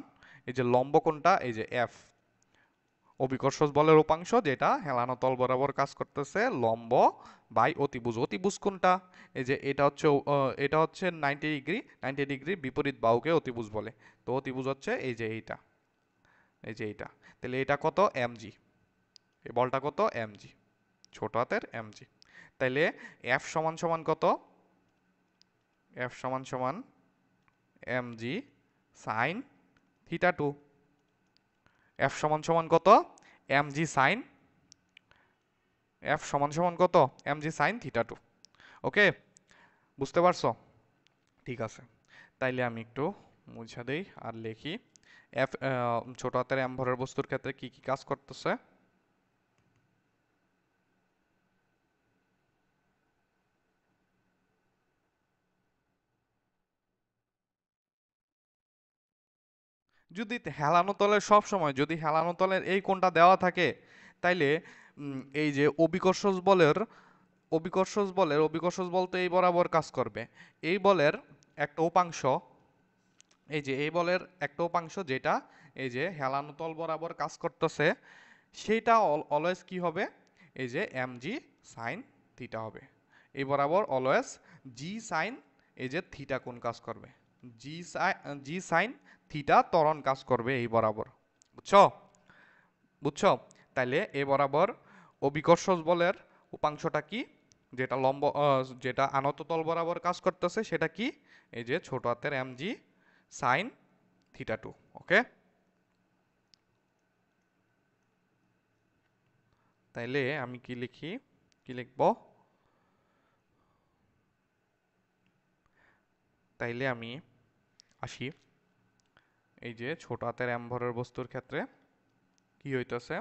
এই যে লম্ব কোনটা? এই যে এফ, অভিকর্ষ বলের উপাংশ যেটা হেলানো তল বরাবর কাজ করতেছে, লম্ব বাই অতিভুজ। অতিভুজ কোনটা? এই যে এটা হচ্ছে 90 ডিগ্রি, 90 ডিগ্রি বিপরীত বাহুকে অতিভুজ বলে। তো অতিভুজ হচ্ছে এই যে এইটা, এই যে এইটা। তাহলে এটা কত? এমজি। এই বলটা কত? এমজি, ছোট হাতের এমজি। তাইলে এফ সমান সমান কত? এফ সমান সমান MG sine theta two. F সমান সমান কত? এমজি সাইন, এফ সমান সমান কত? MG sine theta two. Okay, বুঝতে পারছো? ঠিক আছে, তাইলে আমি একটু মুছা দেই আর লিখি। এফ ছোট হাতের এম ভরের বস্তুর ক্ষেত্রে কি কি কাজ করতেছে? যদি হেলানো তলের সব সময় যদি হেলানো তলের এই কোণটা দেওয়া থাকে, তাইলে এই যে অভিকর্ষ বল তো এই বরাবর কাজ করবে। এই বলের একটা উপাংশ, এই যে এই বলের একটা উপাংশ যেটা এই যে হেলানো তল বরাবর কাজ করতেছে, সেইটা অলওয়েজ কি হবে? এই যে এম জি সাইন থিটা হবে। এই বরাবর অলওয়েজ জি সাইন এই যে থিটা কোণ কাজ করবে, জি সাইন থিটা ত্বরণ কাজ করবে এই বরাবর। বুঝছো? বুঝছো? তাইলে এ বরাবর অভিকর্ষ বলের উপাংশটা কি? যেটা যেটা আনত তল বরাবর কাজ করতেছে সেটা কি? এই যে ছোট হাতের এম জি সাইন থিটা টু। ওকে, তাইলে আমি কি লিখি? কি লিখবো? তাইলে আমি আসি এই যে ছোট হাতের এম ভরের বস্তুর ক্ষেত্রে কি হইতেছে?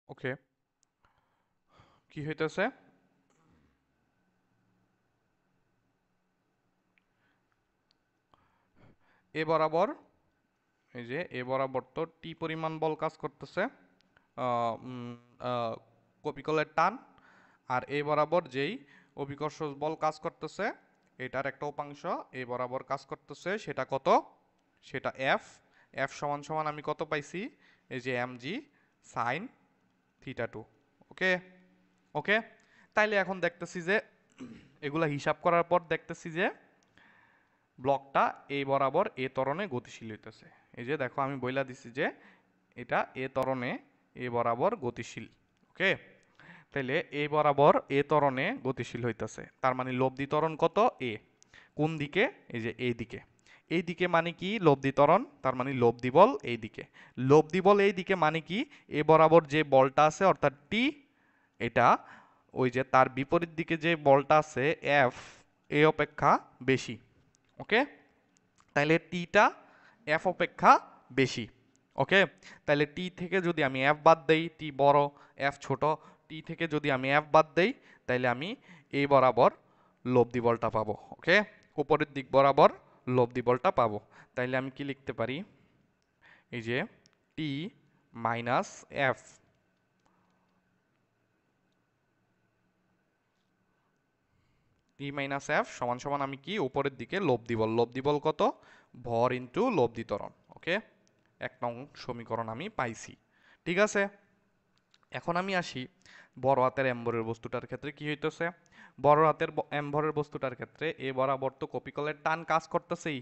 ওকে, কি হইতেছে? এ বরাবর এই যে এ বরাবর তো টি পরিমাণ বল কাজ করতেছে, কপিকলের টান। আর এই বরাবর যেই অভিকর্ষ বল কাজ করতেছে এটার একটা উপাংশ এই বরাবর কাজ করতেছে, সেটা কত? সেটা এফ। এফ সমান সমান আমি কত পাইছি? এই যে এম জি sine theta two. Okay, okay. তাইলে এখন দেখতেছি যে এগুলা হিসাব করার পর দেখতেছি যে ব্লকটা এই বরাবর এ ত্বরণে গতিশীল হইতেছে। এই যে দেখো আমি বইলা দিছি যে এটা এ ত্বরণে এ বরাবর গতিশীল। ওকে, তাইলে এ বরাবর এ ত্বরণে গতিশীল হইতেছে, তার মানে লব্ধি ত্বরণ কত? এ। কোন দিকে? এই যে এই দিকে। এই দিকে মানে কি? লব্ধি ত্বরণ, তার মানে লব্ধি বল এই দিকে। লব্ধি বল এই দিকে মানে কি? এ বরাবর যে বলটা আছে অর্থাৎ টি, এটা ওই যে তার বিপরীত দিকে যে বলটা আছে এফ, এ অপেক্ষা বেশি। ওকে, তাইলে টিটা এফ অপেক্ষা বেশি। ওকে, তাহলে টি থেকে যদি আমি এফ বাদ দেই, টি বড় এফ ছোট, টি থেকে যদি আমি এফ বাদ দেই তাইলে আমি এই বরাবর লব্ধি বলটা পাবো। ওকে, উপরের দিক বরাবর লব্ধি বলটা পাবো। তাইলে আমি কি লিখতে পারি? এই যে টি মাইনাস এফ, টি মাইনাস এফ সমান সমান আমি কি? উপরের দিকে লব্ধি বল, লব্ধি বল কত? ভর ইন্টু লব্ধি ত্বরণ। ওকে, 1 নং সমীকরণ আমি পাইছি। ঠিক আছে, এখন আমি আসি বড় হাতের এম্বরের বস্তুটার ক্ষেত্রে কি হইতেছে। বড় হাতের এম্বরের বস্তুটার ক্ষেত্রে এ বরাবর তো কপিকলের টান কাজ করতেছেই।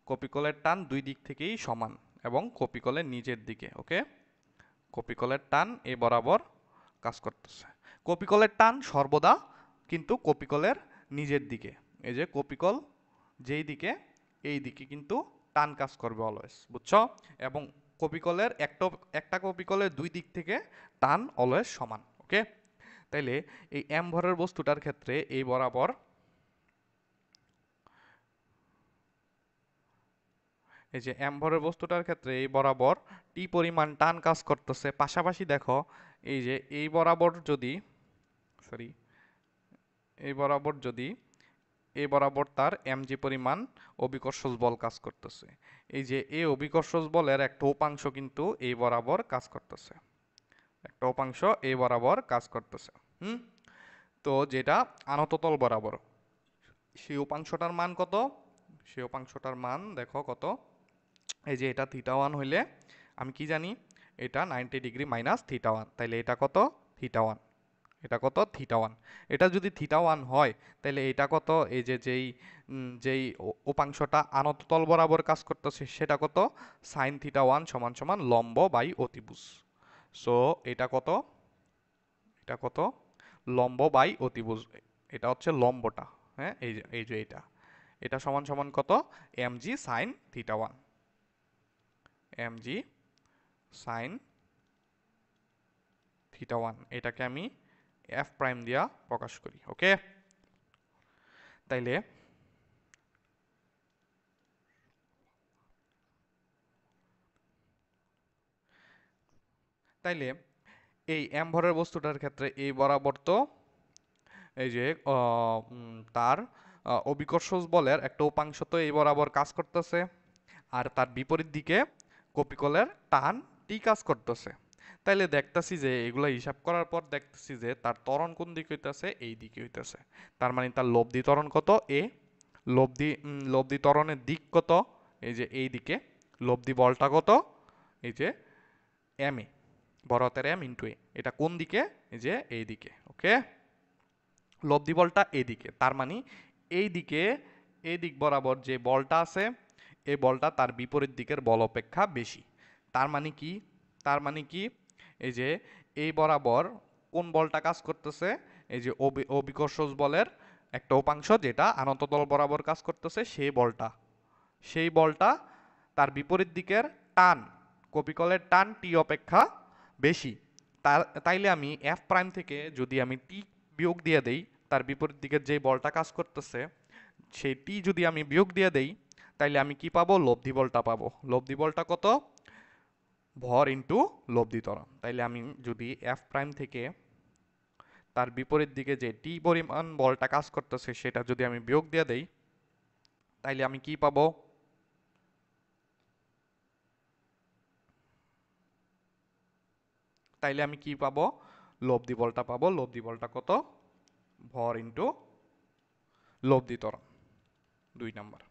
কপিকলের টান দুই দিক থেকেই সমান এবং কপিকলের নিচের দিকে। ওকে, কপিকলের টান এ বরাবর কাজ করতেছে। কপিকলের টান সর্বদা কিন্তু কপিকলের নিজের দিকে। এই যে কপিকল যেই দিকে, এই দিকে কিন্তু টান কাজ করবে অলওয়েজ। বুঝছো? এবং কপিকলের একটা কপিকলের দুই দিক থেকে টান অলওয়েজ সমান। ওকে, তাইলে এই এম ভরের বস্তুটার ক্ষেত্রে এই বরাবর এই যে এম ভরের বস্তুটার ক্ষেত্রে এই বরাবর টি পরিমাণ টান কাজ করতেছে, পাশাপাশি দেখো এই যে এই বরাবর যদি সরি এই বরাবর তার mg পরিমাণ অভিকর্ষজ বল কাজ করতেছে। এই যে এই অভিকর্ষজ বলের একটা উপাংশ কিন্তু এই বরাবর কাজ করতেছে, একটা উপাংশ এই বরাবর কাজ করতেছে। হুম, তো যেটা আনত তল বরাবর, সেই উপাংশটার মান কত? সেই উপাংশটার মান দেখো কত, এই যে এটা θ1 হইলে আমি কি জানি, এটা 90 ডিগ্রি মাইনাস θ1, তাইলে এটা কত? θ1। এটা কত? θ1। এটা যদি θ1 হয় তাহলে এটা কত? এই যে যেই উপাংশটা আনত তল বরাবর কাজ করতেছে সেটা কত? sin θ1 সমান সমান লম্ব বাই অতিভুজ। সো এটা কত? এটা কত? লম্ব বাই অতিভুজ। এটা হচ্ছে লম্বটা, হ্যাঁ, এই যে এটা সমান সমান কত? mg sin θ1, mg sin θ1, এটাকে আমি f প্রাইম দিয়া প্রকাশ করি। ওকে, তাইলে তাইলে এই m ভরের বস্তুটার ক্ষেত্রে এই বরাবর তো এই যে তার অভিকর্ষজ বলের একটা উপাংশ তো এই বরাবর কাজ করতেছে, আর তার বিপরীত দিকে কপিকলের টান টি কাজ করতেছে। তাইলে দেখতেছি যে এগুলা হিসাব করার পর দেখতেছি যে তার ত্বরণ কোন দিকে হইতেছে? এই দিকে হইতেছে। তার মানে তার লব্ধি ত্বরণ কত? এ। লব্ধি ত্বরণের দিক কত? এই যে এই দিকে। লব্ধি বলটা কত? এই যে এম এ, বড় হাতের এম ইন্টু এ। এটা কোন দিকে? এই যে এই দিকে। ওকে, লব্ধি বলটা এদিকে, তার মানে এই দিকে, এই দিক বরাবর যে বলটা আছে এই বলটা তার বিপরীত দিকের বল অপেক্ষা বেশি। তার মানে কি? তার মানে কি? এই যে এই বরাবর কোন বলটা কাজ করতেছে? এই যে অভিকর্ষজ বলের একটা উপাংশ যেটা আনত তল বরাবর কাজ করতেছে, সেই বলটা তার বিপরীত দিকের টান, কপিকলের টান টি অপেক্ষা বেশি। তাইলে আমি এফ প্রাইম থেকে যদি আমি টি বিয়োগ দিয়ে দেই, তার বিপরীত দিকের যে বলটা কাজ করতেছে সেই টি যদি আমি বিয়োগ দিয়ে দেই, তাইলে আমি কি পাবো? লব্ধি বলটা পাবো। লব্ধি বলটা কত? ভর ইন্টু লব্ধি ত্বরণ। তাইলে আমি যদি এফ প্রাইম থেকে তার বিপরীত দিকে যে টি পরিমাণ বলটা কাজ করতেছে সেটা যদি আমি বিয়োগ দিয়ে দেই, তাইলে আমি কি পাবো? তাইলে আমি কি পাবো? লব্ধি বলটা পাবো। লব্ধি বলটা কত? ভর ইন্টু লব্ধি ত্বরণ, 2 নাম্বার।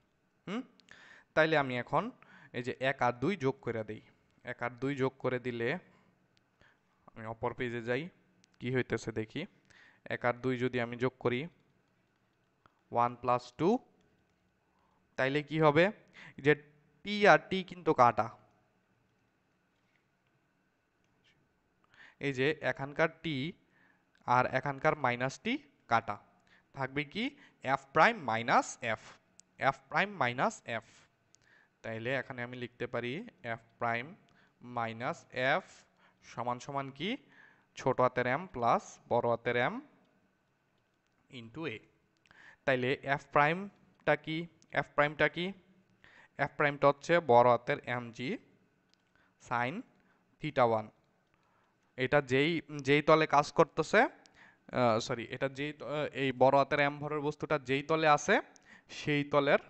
হুম, তাইলে আমি এখন এই যে 1 আর 2 যোগ করে দেই। 1 আর 2 যোগ করে দিলে আমি অপর পেজে যাই, কি হইতেছে দেখি। 1 আর 2 যদি আমি যোগ করি 1 প্লাস 2, তাইলে কি হবে? যে টি আর টি কিন্তু কাটা, এই যে এখানকার টি আর এখানকার মাইনাস টি কাটা, থাকবে কি? F prime minus F, F prime minus F. তাইলে এখানে আমি লিখতে পারি এফ প্রাইম মাইনাস এফ সমান সমান কি? ছোট হাতের এম প্লাস বড় হাতের এম ইন্টু এ। তাইলে এফ প্রাইমটা কি? এফ প্রাইমটা কি? এফ প্রাইমটা হচ্ছে বড় হাতের এম জি সাইন θ1। এটা যেই যেই তলে কাজ করতেছে, সরি, এটা যেই এই বড় হাতের এম ভরের বস্তুটা যেই তলে আছে সেই তলের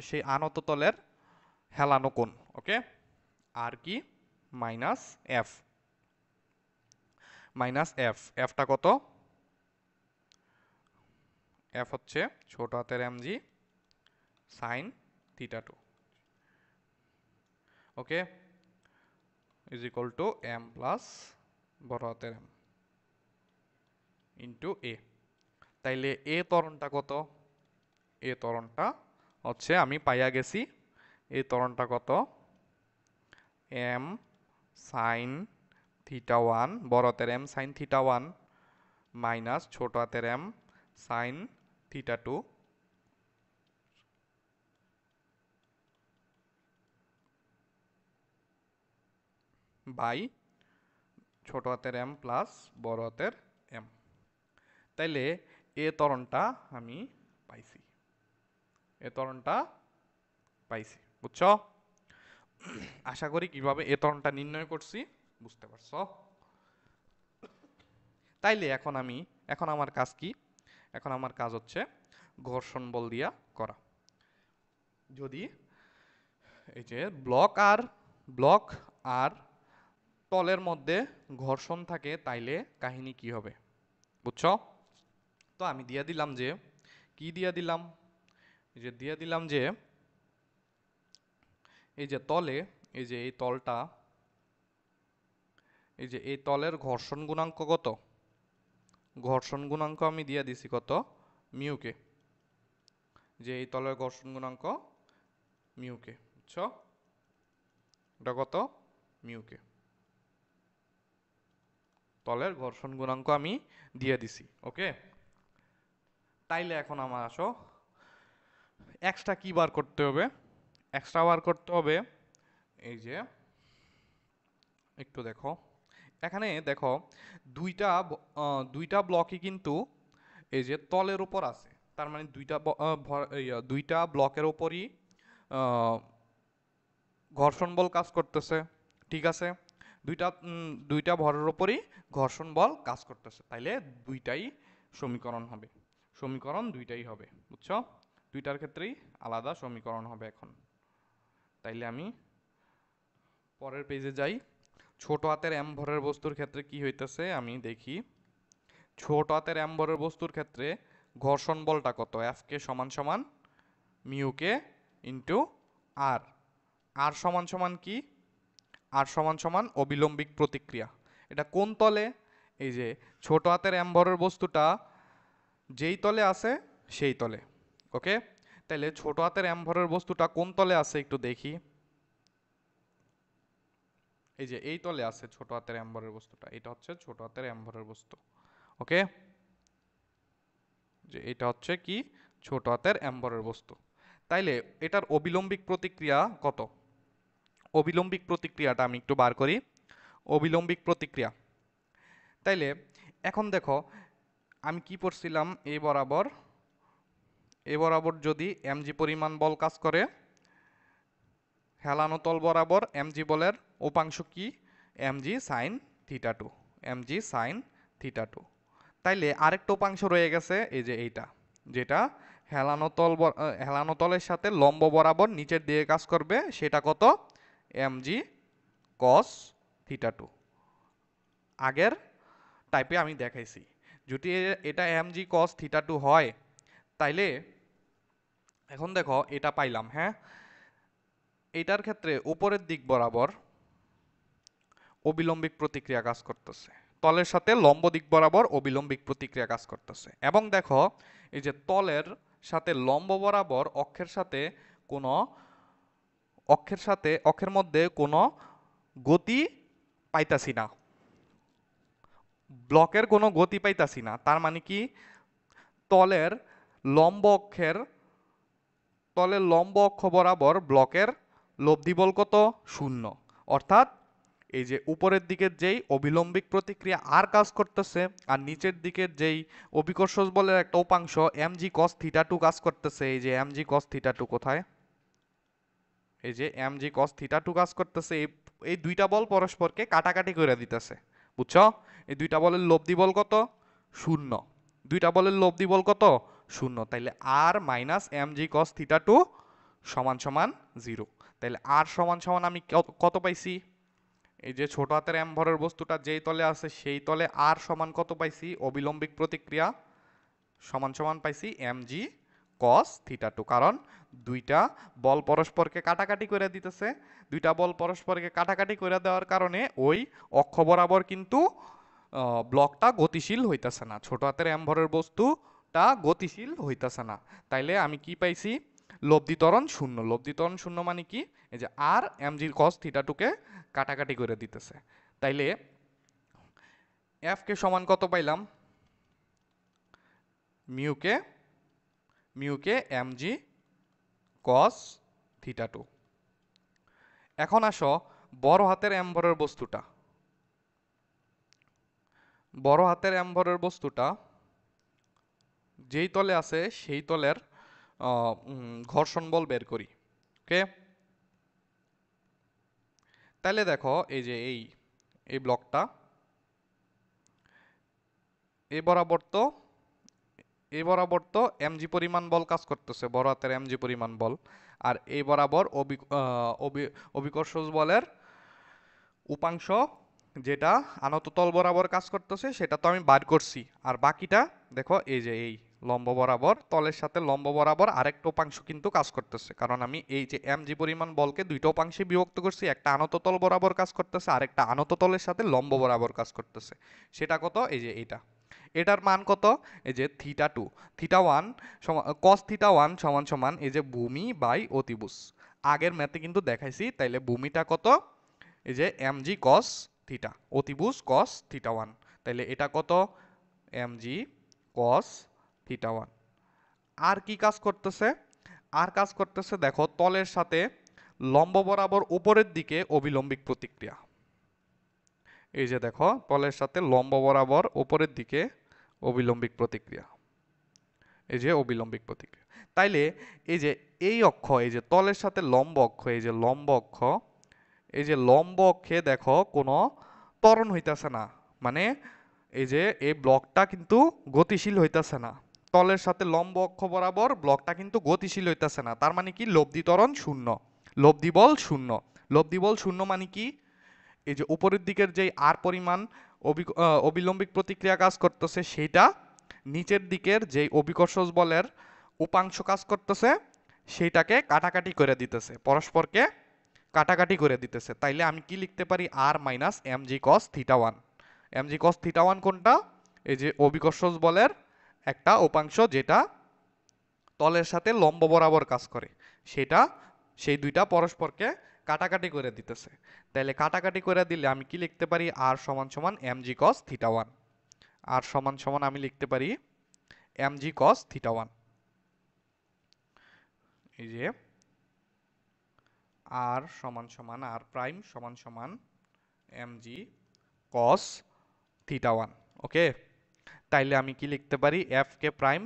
সেই আনত তলের হেলানো কোণ। ওকে, আর কি? Minus F, minus F. এফটা কত? এফ হচ্ছে ছোট হাতের M G sine θ2। Okay, is equal to M plus বড় হাতের এম ইন্টু এ। তাইলে এ ত্বরণটা কত? এ ত্বরণটা হচ্ছে আমি পাইয়া গেছি, এই ত্বরণটা কত? এম সাইন θ1, বড় হাতের এম সাইন θ1 মাইনাস ছোট হাতের এম সাইন θ2 বাই ছোট হাতের এম প্লাস বড় হাতের এম। তাইলে এ ত্বরণটা আমি পাইছি, এ ত্বরণটা পাইছি। বুঝছো? আশা করি কিভাবে এ ত্বরণটা নির্ণয় করছি বুঝতে পারছো। তাইলে এখন আমার কাজ কি? এখন আমার কাজ হচ্ছে ঘর্ষণ বল দিয়া করা। যদি এই যে ব্লক আর তলের মধ্যে ঘর্ষণ থাকে তাইলে কাহিনী কি হবে, বুঝছো? তো আমি দিয়ে দিলাম যে কি দিয়ে দিলাম, এই যে দিয়ে দিলাম যে এই যে তলে এই যে এই তলটা, এই যে এই তলের ঘর্ষণ গুণাঙ্ক কত? ঘর্ষণ গুণাঙ্ক আমি দিয়ে দিছি কত? মিউকে। যে এই তলের ঘর্ষণ গুণাঙ্ক মিউকে, বুঝছো? এটা কত? মিউকে। তলের ঘর্ষণ গুণাঙ্ক আমি দিয়ে দিছি, ওকে? তাইলে এখন আমার আসো এক্সট্রা কি বার করতে হবে? এক্সট্রা বার করতে হবে এই যে একটু দেখো, এখানে দেখো দুইটা ব্লকই কিন্তু এই যে তলের উপর আছে, তার মানে দুইটা ব্লকের উপরই আহ, ঘর্ষণ বল কাজ করতেছে, ঠিক আছে? দুইটা ভরের উপরই ঘর্ষণ বল কাজ করতেছে, তাইলে দুইটাই সমীকরণ হবে, সমীকরণ দুইটাই হবে, বুঝছো? দুইটার ক্ষেত্রেই আলাদা সমীকরণ হবে এখন। তাইলে আমি পরের পেজে যাই। ছোট হাতের এম ভরের বস্তুর ক্ষেত্রে কি হইতেছে আমি দেখি। ছোট হাতের এম ভরের বস্তুর ক্ষেত্রে ঘর্ষণ বলটা কত? এফ কে সমান সমান মিউ কে ইন্টু আর। আর সমান সমান কি? আর সমান সমান অবিলম্বিক প্রতিক্রিয়া। এটা কোন তলে? এই যে ছোট হাতের এম ভরের বস্তুটা যেই তলে আছে সেই তলে, ওকে? তাইলে ছোট হাতের এম ভরের বস্তুটা কোন তলে আছে একটু দেখি। এই যে এই তলে আছে ছোট হাতের এম ভরের বস্তুটা, এটা হচ্ছে ছোট হাতের এম ভরের বস্তু, ওকে? যে এটা হচ্ছে কি? ছোট হাতের এম ভরের বস্তু। তাইলে এটার অবিলম্বিক প্রতিক্রিয়া কত? অবিলম্বিক প্রতিক্রিয়াটা আমি একটু বার করি। অবিলম্বিক প্রতিক্রিয়া, তাইলে এখন দেখো আমি কি পড়ছিলাম, এ বরাবর যদি এমজি পরিমাণ বল কাজ করে, হেলানো তল বরাবর এমজি বলের উপাংশ কি? Mg sine theta two, mg sine theta two. তাইলে আরেকটা উপাংশ রয়ে গেছে এই যে এইটা, যেটা হেলানো তলের সাথে লম্ব বরাবর নিচের দিকে কাজ করবে, সেটা কত? Mg cos theta two. আগের টাইপে আমি দেখাইছি। যদি এটা এমজি কস থিটা টু হয় তাইলে এখন দেখো এটা পাইলাম, হ্যাঁ? এটার ক্ষেত্রে উপরের দিক বরাবর অবিলম্বিক প্রতিক্রিয়া কাজ করতেছে, তলের সাথে লম্ব দিক বরাবর অবিলম্বিক প্রতিক্রিয়া কাজ করতেছে। এবং দেখো এই যে তলের সাথে লম্ব বরাবর কোনো অক্ষের মধ্যে কোনো গতি পাইতাছি না, ব্লকের কোনো গতি পাইতাছি না। তার মানে কি? তলের লম্ব অক্ষের তলের লম্ব অক্ষ বরাবর ব্লকের লব্ধি বল কত? শূন্য। অর্থাৎ এই যে উপরের দিকের যেই অবিলম্বিক প্রতিক্রিয়া আর কাজ করতেছে, আর নিচের দিকের যেই অভিকর্ষ বলের একটা উপাংশ এমজি কস থিটা টু কাজ করতেছে, এই যে এমজি কস থিটা টু কোথায়? এই যে এমজি কস থিটা টু কাজ করতেছে, এই দুইটা বল পরস্পরকে কাটাকাটি করে দিতেছে, বুঝছো? এই দুইটা বলের লব্ধি বল কত? শূন্য। দুইটা বলের লব্ধি বল কত? শূন্য। তাইলে আর minus MG cos theta two সমান সমান জিরো। তাইলে আর সমান সমান আমি কত পাইছি? এই যে ছোট হাতের এম ভরের বস্তুটা যেই তলে আছে সেই তলে আর সমান কত পাইছি? অবিলম্বিক প্রতিক্রিয়া সমান সমান পাইছি এমজি কস থিটা টু। কারণ দুইটা বল পরস্পরকে কাটাকাটি করে দিতেছে, দুইটা বল পরস্পরকে কাটাকাটি করে দেওয়ার কারণে ওই অক্ষ বরাবর কিন্তু ব্লকটা গতিশীল হইতেছে না, ছোট হাতের এম ভরের বস্তুটা গতিশীল হইতেছে না। তাইলে আমি কি পাইছি? লব্ধি ত্বরণ শূন্য। লব্ধি ত্বরণ শূন্য মানে কি? এই যে আর এমজি কস থিটা টুকে কাটাকাটি করে দিতেছে। তাইলে এফ কে সমান কত পাইলাম? মিউকে এমজি কস থিটা টু। এখন আসো বড় হাতের এম ভরের বস্তুটা, বড় হাতের এম ভরের বস্তুটা যেই তলে আছে সেই তলের ঘর্ষণ বল বের করি, ওকে? তাহলে দেখো এই যে এই ব্লকটা এই বরাবর তো এই বরাবর তো এমজি পরিমাণ বল কাজ করতেছে, বড় হাতের এমজি পরিমাণ বল। আর এই বরাবর অভিকর্ষ বলের উপাংশ যেটা আনত তল বরাবর কাজ করতেছে সেটা তো আমি বার করছি। আর বাকিটা দেখো এই যে এই লম্ব বরাবর, তলের সাথে লম্ব বরাবর আরেকটা উপাংশ কিন্তু কাজ করতেছে, কারণ আমি এই যে এমজি পরিমাণ বলকে দুইটা উপাংশে বিভক্ত করছি, একটা আনত তল বরাবর কাজ করতেছে আর একটা আনত তলের সাথে লম্ব বরাবর কাজ করতেছে। সেটা কত? এই যে এইটা, এটার মান কত? এই যে থিটা 2, থিটা 1 কস থিটা 1 সমান সমান এই যে ভূমি বাই অতিভুজ। আগের ম্যাথে কিন্তু দেখাইছি, তাইলে ভূমিটা কত? এই যে mg cos থিটা, অতিভুজ cos থিটা 1, তাইলে এটা কত? mg cos theta 1। আর কি কাজ করতেছে? আর কাজ করতেছে দেখো তলের সাথে লম্ব বরাবর উপরের দিকে অবিলম্বিক প্রতিক্রিয়া। এই যে দেখো তলের সাথে লম্ব বরাবর উপরের দিকে অবিলম্বিক প্রতিক্রিয়া, এই যে অবিলম্বিক প্রতিক্রিয়া। তাইলে এই যে এই অক্ষ, এই যে তলের সাথে লম্ব অক্ষ, এই যে লম্ব অক্ষ, এই যে লম্ব অক্ষে দেখো কোনো ত্বরণ হইতাছে না, মানে এই যে এই ব্লকটা কিন্তু গতিশীল হইতাছে না। তলের সাথে লম্ব অক্ষ বরাবর ব্লকটা কিন্তু গতিশীল হইতাছে না, তার মানে কি? লব্ধি ত্বরণ শূন্য, লব্ধি বল শূন্য। লব্ধি বল শূন্য মানে কি? এই যে উপরের দিকের যেই আর পরিমাণ অবিলম্বিক প্রতিক্রিয়া কাজ করতেছে সেইটা নিচের দিকের যেই অভিকর্ষজ বলের উপাংশ কাজ করতেছে সেইটাকে কাটাকাটি করে দিতেছে, পরস্পরকে কাটাকাটি করে দিতেছে। তাইলে আমি কি লিখতে পারি? আর minus mg cos theta 1। mg cos theta 1 কোনটা? এই যে অভিকর্ষজ বলের একটা উপাংশ যেটা তলের সাথে লম্ব বরাবর কাজ করে, সেটা সেই দুইটা পরস্পরকে কাটাকাটি করে দিতেছে। তাহলে কাটাকাটি করে দিলে আমি কি লিখতে পারি? আর সমান সমান mg cos থিটা 1। আর সমান সমান আমি লিখতে পারি mg cos থিটা 1। এই যে আর সমান সমান আর প্রাইম সমান সমান mg cos থিটা 1। ওকে, তাইলে আমি কি লিখতে পারি? এফ কে প্রাইম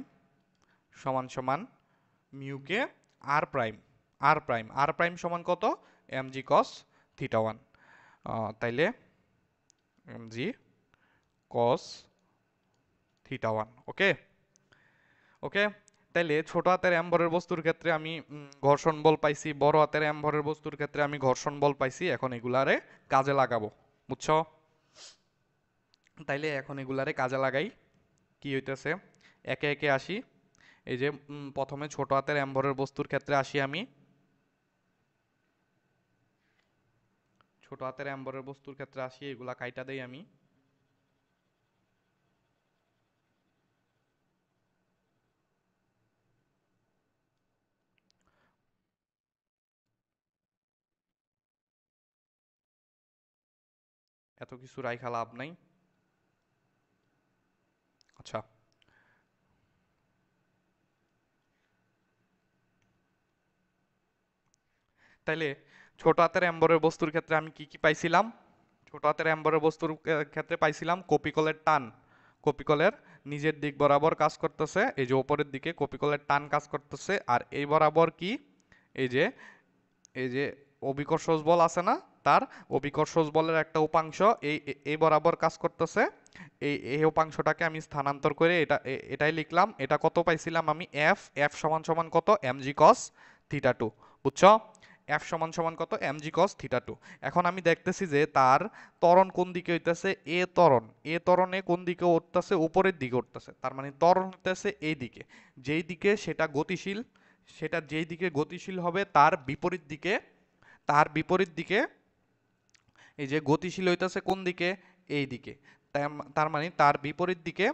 সমান সমান মিউ কে আর প্রাইম, আর প্রাইম সমান কত? mg cos theta 1। তাইলে mg cos থিটা 1। ওকে, ওকে। তাইলে ছোট হাতের এম ভরের বস্তুর ক্ষেত্রে আমি ঘর্ষণ বল পাইছি, বড় হাতের এম ভরের বস্তুর ক্ষেত্রে আমি ঘর্ষণ বল পাইছি। এখন এগুলারে কাজে লাগাবো, বুঝছো? তাইলে এখন এগুলারে কাজে লাগাই। কি হইতেছে? একে একে আসি। এই যে প্রথমে ছোট হাতের এম ভরের বস্তুর ক্ষেত্রে আসি আমি। ছোট হাতের এম ভরের বস্তুর ক্ষেত্রে আসি, এগুলা কাইটা দেই আমি। এত কিছু রাইখা লাভ নাই। আচ্ছা, তাইলে ছোট হাতের এম্বরের বস্তুর ক্ষেত্রে আমি কি কি পাইছিলাম? ছোট হাতের এম্বরের বস্তুর ক্ষেত্রে পাইছিলাম কপিকলের টান। কপিকলের নিজের দিক বরাবর কাজ করতেছে, এই যে উপরের দিকে কপিকলের টান কাজ করতেছে। আর এই বরাবর কি? এই যে এই যে অভিকর্ষজ বল আছে না, তার অভিকর্ষজ বলের একটা উপাংশ এই বরাবর কাজ করতেছে। এই উপাংশটাকে আমি স্থানান্তর করে এটাই লিখলাম। এটা কত পাইছিলাম আমি? এফ, এফ সমান সমান কত? mg cos থিটা 2, বুঝছো? এফ সমান সমান কত? mg cos theta 2। এখন আমি দেখতেছি যে তার ত্বরণ কোন দিকে হইতেছে? এ ত্বরণে কোন দিকে উঠতেছে? উপরের দিকে উঠতেছে, তার মানে ত্বরণ হইতেছে এই দিকে। যেই দিকে সেটা গতিশীল, সেটা যেই দিকে গতিশীল হবে তার বিপরীত দিকে, তার বিপরীত দিকে এই যে গতিশীল হইতেছে কোন দিকে? এই দিকে। তার মানে তার বিপরীত দিকে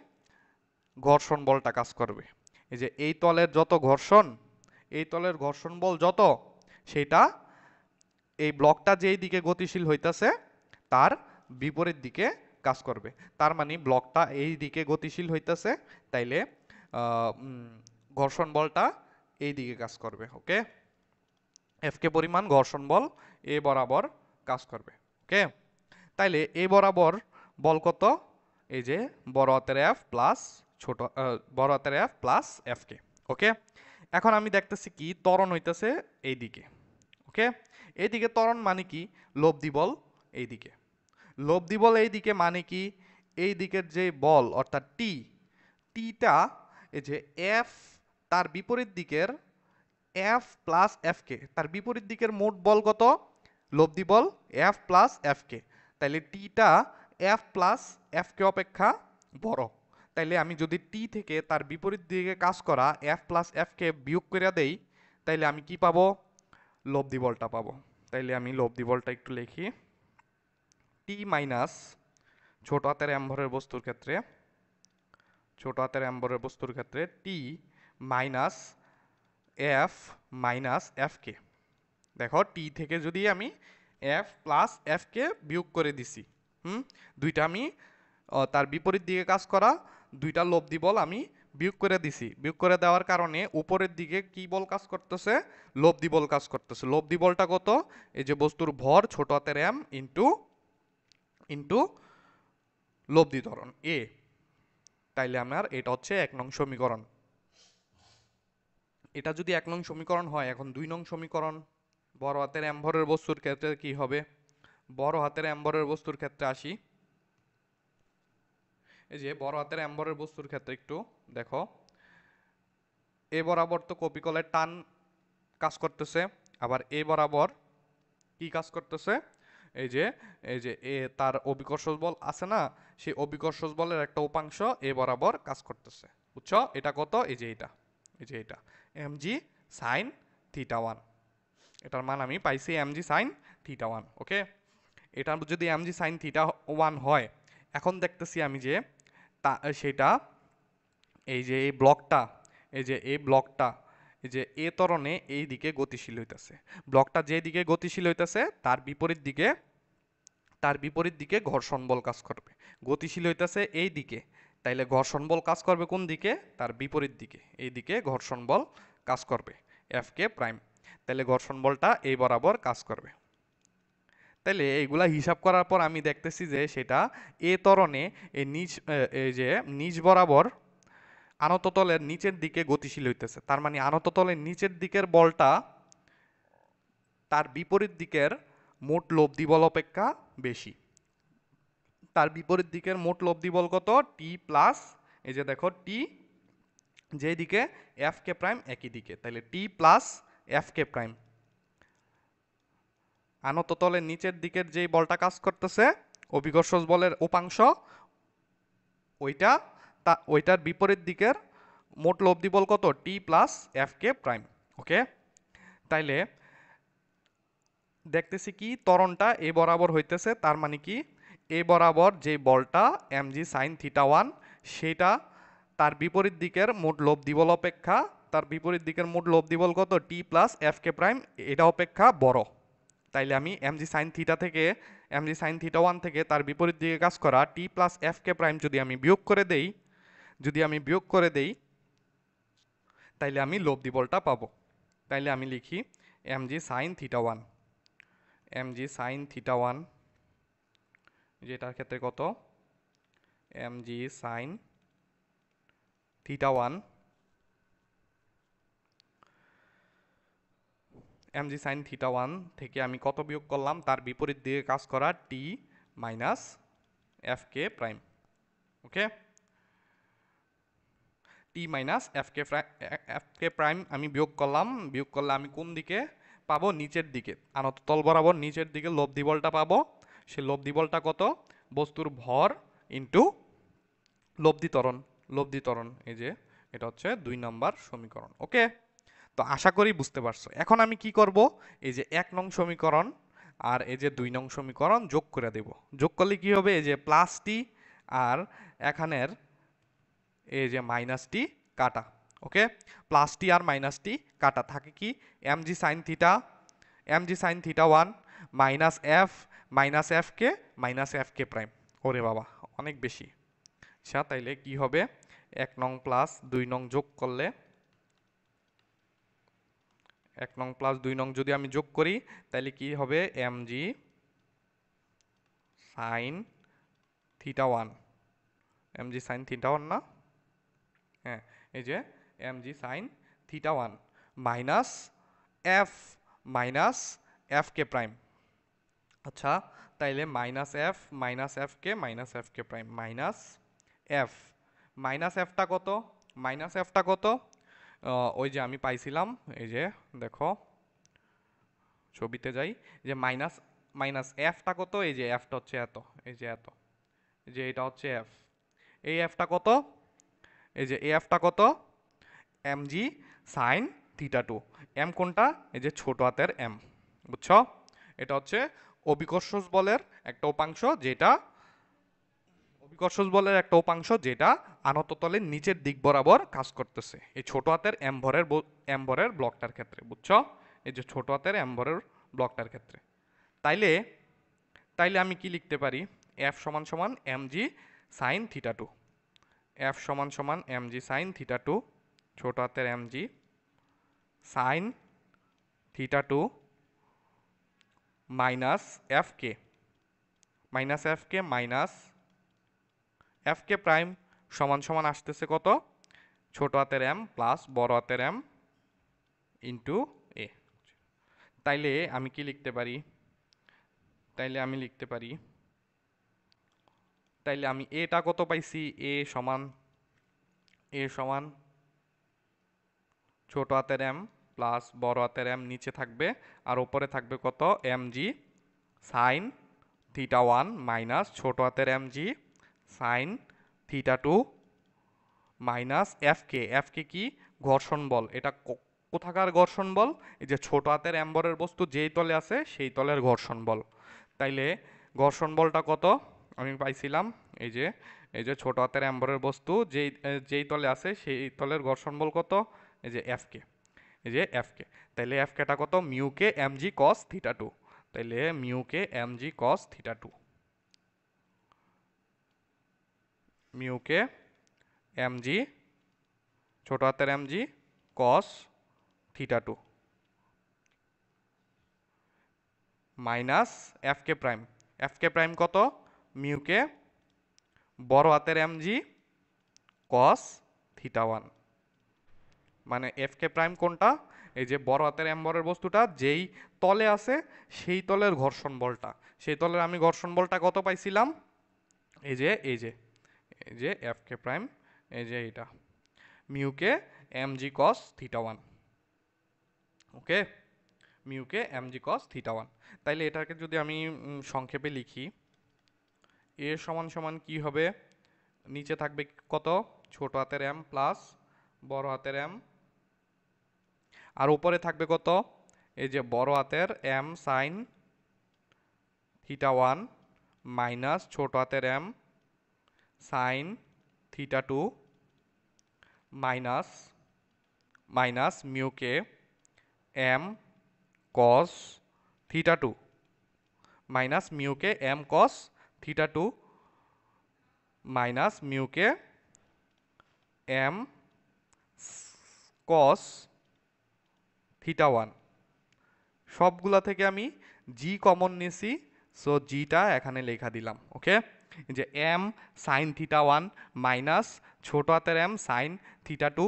ঘর্ষণ বলটা কাজ করবে। এই যে এই তলের যত ঘর্ষণ, এই তলের ঘর্ষণ বল যত, সেটা এই ব্লকটা যেই দিকে গতিশীল হইতেছে তার বিপরীত দিকে কাজ করবে। তার মানে ব্লকটা এই দিকে গতিশীল হইতেছে, তাইলে ঘর্ষণ বলটা এই দিকে কাজ করবে। ওকে, এফ কে পরিমাণ ঘর্ষণ বল এ বরাবর কাজ করবে। ওকে, তাইলে এ বরাবর বল কত? এই যে বড় হাতের এফ প্লাস ছোট বড় হাতের এফ প্লাস এফ কে। ওকে, এখন আমি দেখতেছি কি ত্বরণ হইতেছে এই দিকে। ওকে, এইদিকে ত্বরণ মানে কি, লব্ধি বল এইদিকে, লব্ধি বল এইদিকে মানে কি, এই দিকের যে বল অর্থাৎ টি, টিটা এই যে এফ, তার বিপরীত দিকের এফ প্লাস এফ কে, তার বিপরীত দিকের মোট বল কত, লব্ধি বল এফ প্লাস এফ কে, তাইলে টিটা এফ প্লাস এফ কে অপেক্ষা বড়। তাইলে আমি যদি টি থেকে তার বিপরীত দিকে কাজ করা এফ প্লাস এফ কে বিয়োগ করে দেই, তাইলে আমি কি পাবো, লব্ধি বলটা পাবো। তাইলে আমি লব্ধি বলটা একটু লিখি, টি মাইনাস ছোট হাতের এম ভরের বস্তুর ক্ষেত্রে, ছোট হাতের এম ভরের বস্তুর ক্ষেত্রে টি মাইনাস এফ মাইনাস এফ কে। দেখো টি থেকে যদি আমি এফ প্লাস এফ কে বিয়োগ করে দিছি, দুইটা আমি তার বিপরীত দিকে কাজ করা দুইটা লব্ধি বল আমি বিয়োগ করে দিছি, বিয়োগ করে দেওয়ার কারণে উপরের দিকে কি বল কাজ করতেছে, লব্ধি বল কাজ করতেছে। লব্ধি বলটা কত, এই যে বস্তুর ভর ছোট হাতের এম ইন্টু ইন্টু লব্ধি ত্বরণ এ। তাইলে আমার এটা হচ্ছে 1 নং সমীকরণ। এটা যদি 1 নং সমীকরণ হয়, এখন 2 নং সমীকরণ, বড় হাতের এম ভরের বস্তুর ক্ষেত্রে কি হবে, বড় হাতের এম ভরের বস্তুর ক্ষেত্রে আসি। এই যে বড় হাতের এম ভরের বস্তুর ক্ষেত্রে একটু দেখো, এ বরাবর তো কপিকলের টান কাজ করতেছে, আবার এ বরাবর কি কাজ করতেছে, এই যে এ তার অভিকর্ষ বল আছে না, সেই অভিকর্ষ বলের একটা উপাংশ এ বরাবর কাজ করতেছে, বুঝছো? এটা কত, এই যে এটা, এই যে এটা mg sin থিটা 1, এটার মান আমি পাইছি mg sin থিটা 1। ওকে, এটা যদি mg sin থিটা 1 হয়, এখন দেখতেছি আমি যে সেটা এই যে এই ব্লকটা, এই যে এই ব্লকটা, এই যে এ ত্বরণে এই দিকে গতিশীল হইতেছে, ব্লকটা যে দিকে গতিশীল হইতেছে তার বিপরীত দিকে ঘর্ষণ বল কাজ করবে। গতিশীল হইতেছে এই দিকে, তাইলে ঘর্ষণ বল কাজ করবে কোন দিকে, তার বিপরীত দিকে, এই দিকে ঘর্ষণ বল কাজ করবে এফ কে প্রাইম। তাইলে ঘর্ষণ বলটা এই বরাবর কাজ করবে। তাইলে এইগুলা হিসাব করার পর আমি দেখতেছি যে সেটা এ ত্বরণে এই যে নিচ বরাবর আনত তলের নিচের দিকে গতিশীল হইতেছে, তার মানে আনত তলের নিচের দিকের বলটা তার বিপরীত দিকের মোট লব্ধি বল অপেক্ষা বেশি। তার বিপরীত দিকের মোট লব্ধি বল কত, টি প্লাস, এই যে দেখো টি যে দিকে এফ কে প্রাইম একই দিকে, তাহলে টি প্লাস এফ কে প্রাইম। আনত তলের নিচের দিকের যেই বলটা কাজ করতেছে অভিকর্ষ বলের উপাংশ, ওইটা ওইটার বিপরীত দিকের মোট লব্ধি বল কত, টি প্লাস এফ কে প্রাইম। ওকে, তাইলে দেখতেছি কি ত্বরণটা এ বরাবর হইতেছে, তার মানে কি এ বরাবর যে বলটা mg sin থিটা 1, সেটা তার বিপরীত দিকের মোট লব্ধি বল অপেক্ষা, তার বিপরীত দিকের মোট লব্ধি বল কত, টি প্লাস এফ কে প্রাইম, এটা অপেক্ষা বড়। তাইলে আমি mg sin থিটা থেকে, mg sin থিটা 1 থেকে তার বিপরীত দিকে কাজ করা টি প্লাস এফ কে প্রাইম যদি আমি বিয়োগ করে দেই, তাইলে আমি লব্ধি বলটা পাবো। তাইলে আমি লিখি mg sin theta 1, mg sin theta 1, যেটার ক্ষেত্রে কত, mg sin theta 1, mg sin theta 1 থেকে আমি কত বিয়োগ করলাম, তার বিপরীত দিকে কাজ করা t minus F K prime. ওকে, t minus F K prime আমি বিয়োগ করলাম, বিয়োগ করলে আমি কোন দিকে পাবো, নিচের দিকে, আনত তল বরাবর নিচের দিকে লব্ধি বলটা পাবো। সে লব্ধি বলটা কত, বস্তুর ভর ইন্টু লব্ধি ত্বরণ, এই যে এটা হচ্ছে 2 নম্বর সমীকরণ। ওকে, তো আশা করি বুঝতে পারছো। এখন আমি কি করব, এই যে 1 নং সমীকরণ আর এই যে 2 নং সমীকরণ যোগ করে দেব। যোগ করলে কি হবে, এই যে প্লাস টি আর এখানের এই যে মাইনাস টি কাটা। ওকে, প্লাস টি আর মাইনাস টি কাটা থাকে কি, mg sin theta, mg sin theta 1 minus F K prime. ওরে বাবা, অনেক বেশি। আচ্ছা, তাইলে কি হবে, 1 নং প্লাস 2 নং যোগ করলে, 1 নং প্লাস 2 নং যদি আমি যোগ করি, তাহলে কি হবে, mg sin theta 1, mg sin theta 1 না, হ্যাঁ, এই যে mg sin theta 1 minus F minus F K prime. আচ্ছা, তাইলে minus F K prime minus F. Minus এফটা কত? মাইনাস এফটা কত? ওই যে আমি পাইছিলাম, এই যে দেখো ছবিতে যাই, যে মাইনাস মাইনাস এফটা কত? এই যে এফটা হচ্ছে এত, এই যে এত, এই যে এটা হচ্ছে এফ। এই এফটা কত? এই যে এই এফটা কত? M G sine theta two. M কোনটা? এই যে ছোট হাতের এম। বুঝছো? এটা হচ্ছে অভিকর্ষজ বলের একটা উপাংশ, যেটা অভিকর্ষজ বলের একটা উপাংশ যেটা আনত তলের নিচের দিক বরাবর কাজ করতেছে এই ছোট হাতের এম ভরের ব্লকটার ক্ষেত্রে। বুঝছো? এই যে ছোট হাতের এম ভরের ব্লকটার ক্ষেত্রে। তাইলে তাইলে আমি কি লিখতে পারি? এফ সমান সমান M G sine theta two. F সমান সমান M G sine theta two, ছোট হাতের এম জি sine theta two minus F K, minus F K minus F K prime সমান সমান আসতেছে কত? ছোট হাতের এম প্লাস বড় হাতের এম ইন্টু এ। তাইলে আমি কি লিখতে পারি? তাইলে আমি লিখতে পারি, তাইলে আমি এটা কত পাইছি? এ সমান ছোট হাতের এম প্লাস বড় হাতের এম নিচে থাকবে, আর উপরে থাকবে কত? M G sine theta one minus ছোট হাতের এম জি sine theta two minus F K কি? ঘর্ষণ বল। এটা কোথাকার ঘর্ষণ বল? এই যে ছোট হাতের এম্বরের বস্তু যেই তলে আছে সেই তলের ঘর্ষণ বল। তাইলে ঘর্ষণ বলটা কত আমি পাইছিলাম? এই যে ছোট হাতের এম্বরের বস্তু যেই তলে আছে সেই তলের ঘর্ষণ বল কত? এই যে এফ কে, এই যে এফ কে। তাইলে এফ কেটা কত? মিউ কে M G cos theta two. তাইলে মিউ কে M G cos theta two, mu কে এম জি ছোট হাতের M G cos theta two minus F K prime কত? মিউ কে বড় হাতের M G cos theta one. মানে এফ কে প্রাইম কোনটা? এই যে বড় হাতের এম বরের বস্তুটা যেই তলে আছে সেই তলের ঘর্ষণ বলটা, সেই তলের আমি ঘর্ষণ বলটা কত পাইছিলাম? এই যে এফ কে প্রাইম, এই যে এটা মিউ কে M G cos theta one. Okay, mu কে M G cos theta one. তাইলে এটাকে যদি আমি সংক্ষেপে লিখি, এ সমান সমান কি হবে? নিচে থাকবে কত? ছোট হাতের এম প্লাস বড় হাতের এম, আর উপরে থাকবে কত? এই যে বড় হাতের M sine theta one minus ছোট হাতের M sine theta two minus mu কে m cos theta two minus mu কে m cos theta two minus mu কে এম কস থিটা ওয়ান। সবগুলা থেকে আমি জি কমন নিছি, সো জিটা এখানে লেখা দিলাম। ওকে, যে M sine theta one minus ছোট হাতের M sine theta two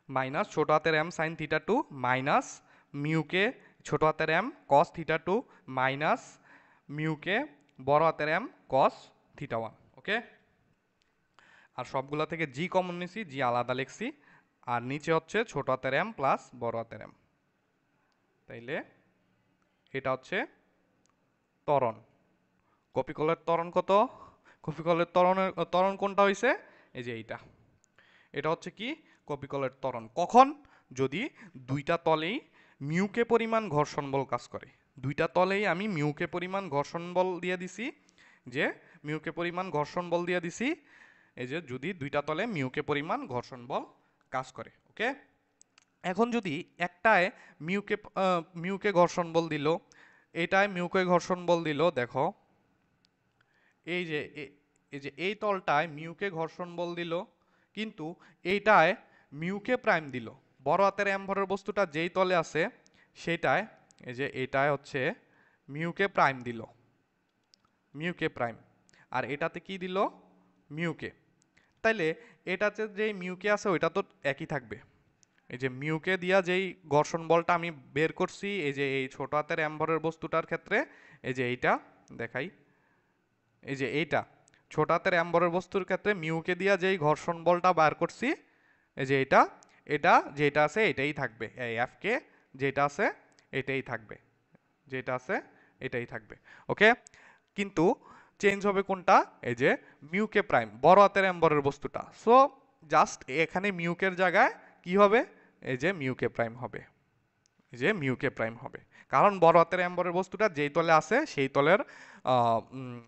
minus ছোট হাতের M sine theta two minus mu K ছোট হাতের M cos theta two minus mu K বড় হাতের M cos theta one. Okay, আর সবগুলা থেকে জি কমন নিছি, জি আলাদা লিখছি, আর নিচে হচ্ছে ছোট হাতের এম প্লাস বড় হাতের এম। তাইলে এটা হচ্ছে ত্বরণ। কপিকলের ত্বরণ কত? কপিকলের ত্বরণ কোনটা হয়েছে? এই যে এইটা, এটা হচ্ছে কি? কপিকলের ত্বরণ। কখন? যদি দুইটা তলেই মিউকে পরিমাণ ঘর্ষণ বল কাজ করে। দুইটা তলেই আমি মিউকে পরিমাণ ঘর্ষণ বল দিয়ে দিছি, যে মিউকে পরিমাণ ঘর্ষণ বল দিয়ে দিছি, এই যে যদি দুইটা তলে মিউকে পরিমাণ ঘর্ষণ বল কাজ করে। ওকে, এখন যদি একটায় মিউকে ঘর্ষণ বল দিল, এটায় মিউকে ঘর্ষণ বল দিল, দেখো এই যে এই তলটায় মিউকে ঘর্ষণ বল দিল, কিন্তু এইটায় মিউকে প্রাইম দিল। বড় হাতের এম ভরের বস্তুটা যেই তলে আছে সেটায়, এই যে এইটায় হচ্ছে মিউকে প্রাইম দিল, মিউকে প্রাইম, আর এটাতে কি দিল? মিউকে। তাইলে এটাতে যে মিউকে আছে ওইটা তো একই থাকবে, এই যে মিউকে দিয়া যেই ঘর্ষণ বলটা আমি বের করছি, এই যে এই ছোট হাতের এম্বরের বস্তুটার ক্ষেত্রে, এই যে এইটা দেখাই, এই যে এইটা ছোট হাতের এম্বরের বস্তুর ক্ষেত্রে মিউকে দিয়া যেই ঘর্ষণ বলটা বার করছি, এই যে এটা, এটা যেটা আছে এটাই থাকবে, এই এফ কে যেটা আছে এটাই থাকবে, যেটা আছে এটাই থাকবে। ওকে, কিন্তু চেঞ্জ হবে কোনটা, এই যে মিউকে প্রাইম বড় হাতের এম্বরের বস্তুটা। সো জাস্ট এখানে মিউকের জায়গায় কি হবে, এই যে মিউকে প্রাইম হবে, এই যে মিউকে প্রাইম হবে, কারণ বড় হাতের এম্বরের বস্তুটা যেই তলে আছে সেই তলের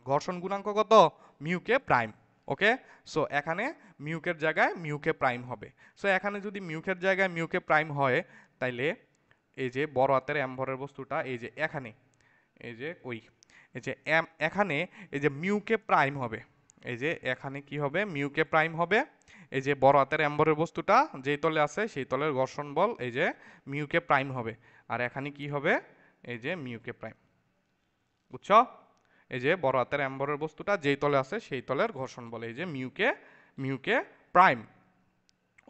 ঘর্ষণ গুণাঙ্ক কত, মিউকে প্রাইম। ওকে, সো এখানে মিউকের জায়গায় মিউকে প্রাইম হবে। সো এখানে যদি মিউকের জায়গায় মিউকে প্রাইম হয়, তাইলে এই যে বড় হাতের এম্বরের বস্তুটা এই যে এখানে, এই যে ওই, এই যে এখানে এই যে মিউকে প্রাইম হবে, এই যে এখানে কি হবে, মিউকে প্রাইম হবে। এই যে বড় হাতের এম্বরের বস্তুটা যেই তলে আছে সেই তলের ঘর্ষণ বল এই যে মিউকে প্রাইম হবে, আর এখানে কি হবে, এই যে মিউকে প্রাইম। বুঝছো, এই যে বড় হাতের এম্বরের বস্তুটা যেই তলে আছে সেই তলের ঘর্ষণ বল এই যে মিউকে, মিউকে প্রাইম।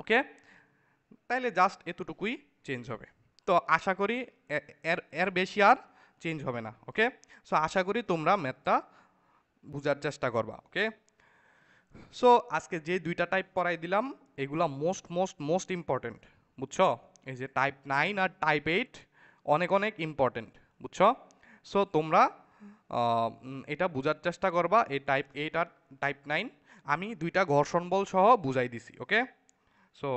ওকে, তাইলে জাস্ট এতটুকুই চেঞ্জ হবে। তো আশা করি এর এর বেশি আর চেঞ্জ হবে না। ওকে, সো আশা করি তোমরা ম্যাথটা বুঝার চেষ্টা করবা। ওকে, সো আজকে যে দুইটা টাইপ পড়াই দিলাম এগুলা মোস্ট মোস্ট মোস্ট ইম্পর্টেন্ট। বুঝছো, এই যে টাইপ 9 আর টাইপ 8 অনেক অনেক ইম্পর্টেন্ট। বুঝছো, সো তোমরা এটা বুঝার চেষ্টা করবা, এই টাইপ 8 আর টাইপ 9 আমি দুইটা ঘর্ষণ বল সহ বুঝাই দিছি। ওকে, সো